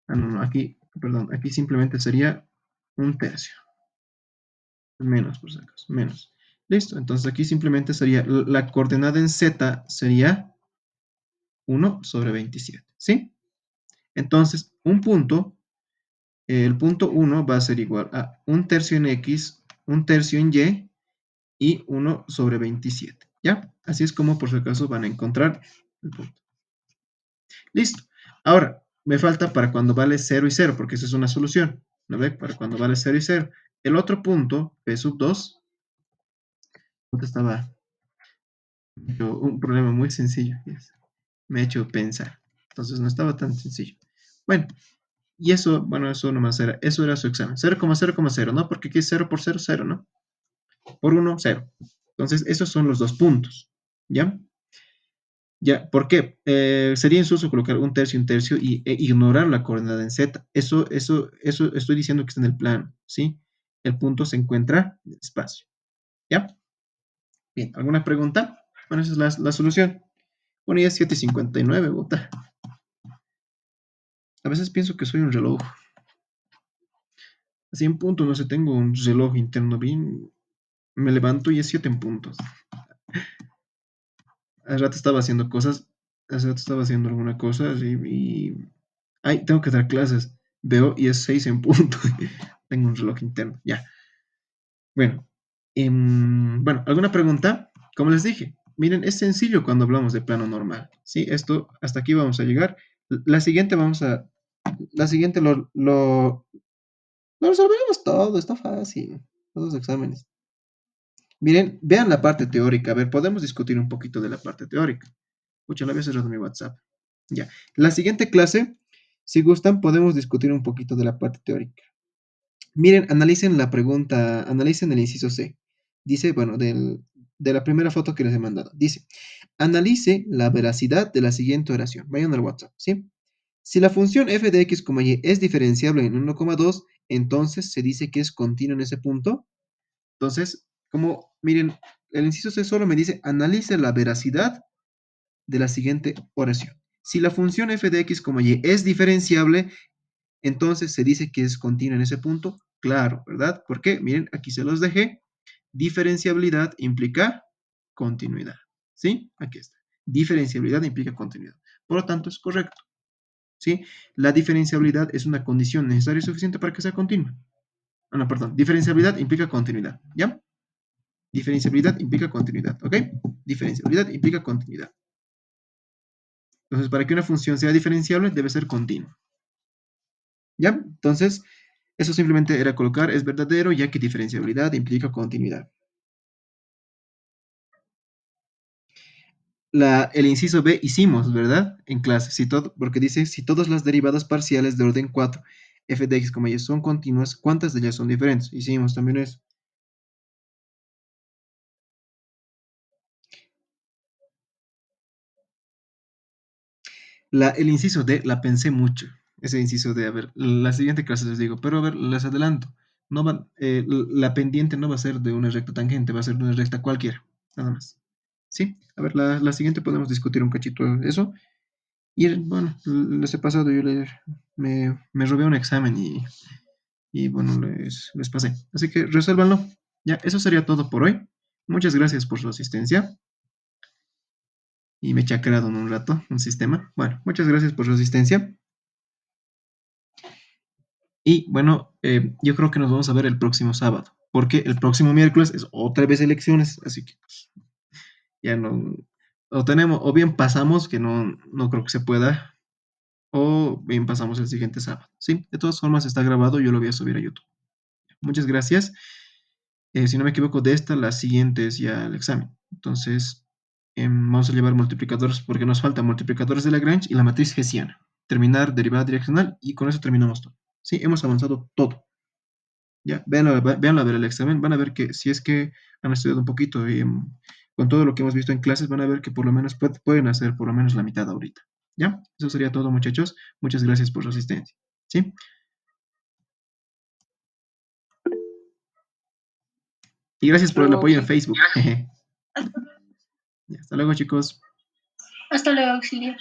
Ah, no, aquí, perdón, aquí simplemente sería 1/3. Menos, por si acaso, menos. Listo, entonces aquí simplemente sería, la coordenada en z sería 1/27, ¿sí? Entonces, el punto 1 va a ser igual a 1/3 en x, 1/3 en y 1/27, ¿ya? Así es como por si acaso van a encontrar el punto. Listo. Ahora, me falta para cuando vale 0 y 0, porque esa es una solución. ¿No ve? Para cuando vale 0 y 0. El otro punto, p sub 2, estaba un problema muy sencillo. Me ha hecho pensar. Entonces no estaba tan sencillo. Bueno, y eso, bueno, eso nomás era, eso era su examen. 0,0,0, ¿no? Porque aquí es 0 por 0, 0, ¿no? Por 1, 0. Entonces, esos son los dos puntos. ¿Ya? Ya, ¿por qué? Sería insulso colocar 1/3 e ignorar la coordenada en z. Eso estoy diciendo que está en el plano, ¿sí? El punto se encuentra en el espacio. ¿Ya? Bien, ¿alguna pregunta? Bueno, esa es la solución. Bueno, ya es 7:59, bota. A veces pienso que soy un reloj. Así en punto, no sé, tengo un reloj interno bien. Me levanto y es 7 en puntos. Hace rato estaba haciendo cosas. Hace rato estaba haciendo alguna cosa y ay, tengo que dar clases. Veo y es 6 en punto. Tengo un reloj interno. Ya. Bueno. Bueno, ¿alguna pregunta? Como les dije, miren, es sencillo cuando hablamos de plano normal, ¿sí? Esto, hasta aquí vamos a llegar. La siguiente lo resolvemos todo, está fácil, todos los exámenes. Miren, vean la parte teórica, a ver, podemos discutir un poquito de la parte teórica. Escucha, la había cerrado mi WhatsApp. Ya, la siguiente clase, si gustan, podemos discutir un poquito de la parte teórica. Miren, analicen la pregunta, analicen el inciso C. Dice, bueno, de la primera foto que les he mandado. Dice, analice la veracidad de la siguiente oración. Vayan al WhatsApp, ¿sí? Si la función f de x, y es diferenciable en 1,2, entonces se dice que es continua en ese punto. Entonces, como, miren, el inciso C solo me dice, analice la veracidad de la siguiente oración. Si la función f de x, y es diferenciable, entonces se dice que es continua en ese punto. Claro, ¿verdad? ¿Por qué? Miren, aquí se los dejé. Diferenciabilidad implica continuidad. ¿Sí? Aquí está. Diferenciabilidad implica continuidad. Por lo tanto, es correcto. ¿Sí? La diferenciabilidad es una condición necesaria y suficiente para que sea continua. Ah, no, perdón. Diferenciabilidad implica continuidad. ¿Ya? Diferenciabilidad implica continuidad. ¿Ok? Diferenciabilidad implica continuidad. Entonces, para que una función sea diferenciable, debe ser continua. ¿Ya? Entonces, eso simplemente era colocar es verdadero, ya que diferenciabilidad implica continuidad. El inciso B hicimos, ¿verdad? En clase, porque dice, si todas las derivadas parciales de orden 4, f de x, y son continuas, ¿cuántas de ellas son diferentes? Hicimos también eso. El inciso D la pensé mucho. Ese inciso D, a ver, la siguiente clase les digo, pero a ver, les adelanto. No la pendiente no va a ser de una recta tangente, va a ser de una recta cualquiera, nada más. ¿Sí? A ver, la siguiente podemos discutir un cachito de eso. Y bueno, les he pasado, me robé un examen y bueno, les pasé. Así que resuélvanlo. Ya, eso sería todo por hoy. Muchas gracias por su asistencia. Y me he chacrado en un rato un sistema. Bueno, muchas gracias por su asistencia. Y bueno, yo creo que nos vamos a ver el próximo sábado, porque el próximo miércoles es otra vez elecciones, así que pues, ya no, o bien pasamos, que no creo que se pueda, o bien pasamos el siguiente sábado. Sí, de todas formas está grabado, yo lo voy a subir a YouTube. Muchas gracias. Si no me equivoco, de esta, la siguiente es ya el examen. Entonces, vamos a llevar multiplicadores, porque nos faltan multiplicadores de Lagrange y la matriz hessiana. Terminar derivada direccional y con eso terminamos todo. Sí, hemos avanzado todo. Ya, véanlo a ver el examen, van a ver que si es que han estudiado un poquito y con todo lo que hemos visto en clases, van a ver que por lo menos pueden hacer por lo menos la mitad ahorita. ¿Ya? Eso sería todo, muchachos. Muchas gracias por su asistencia. ¿Sí? Y gracias por el apoyo en Facebook. Ya, hasta luego, chicos. Hasta luego, auxiliar.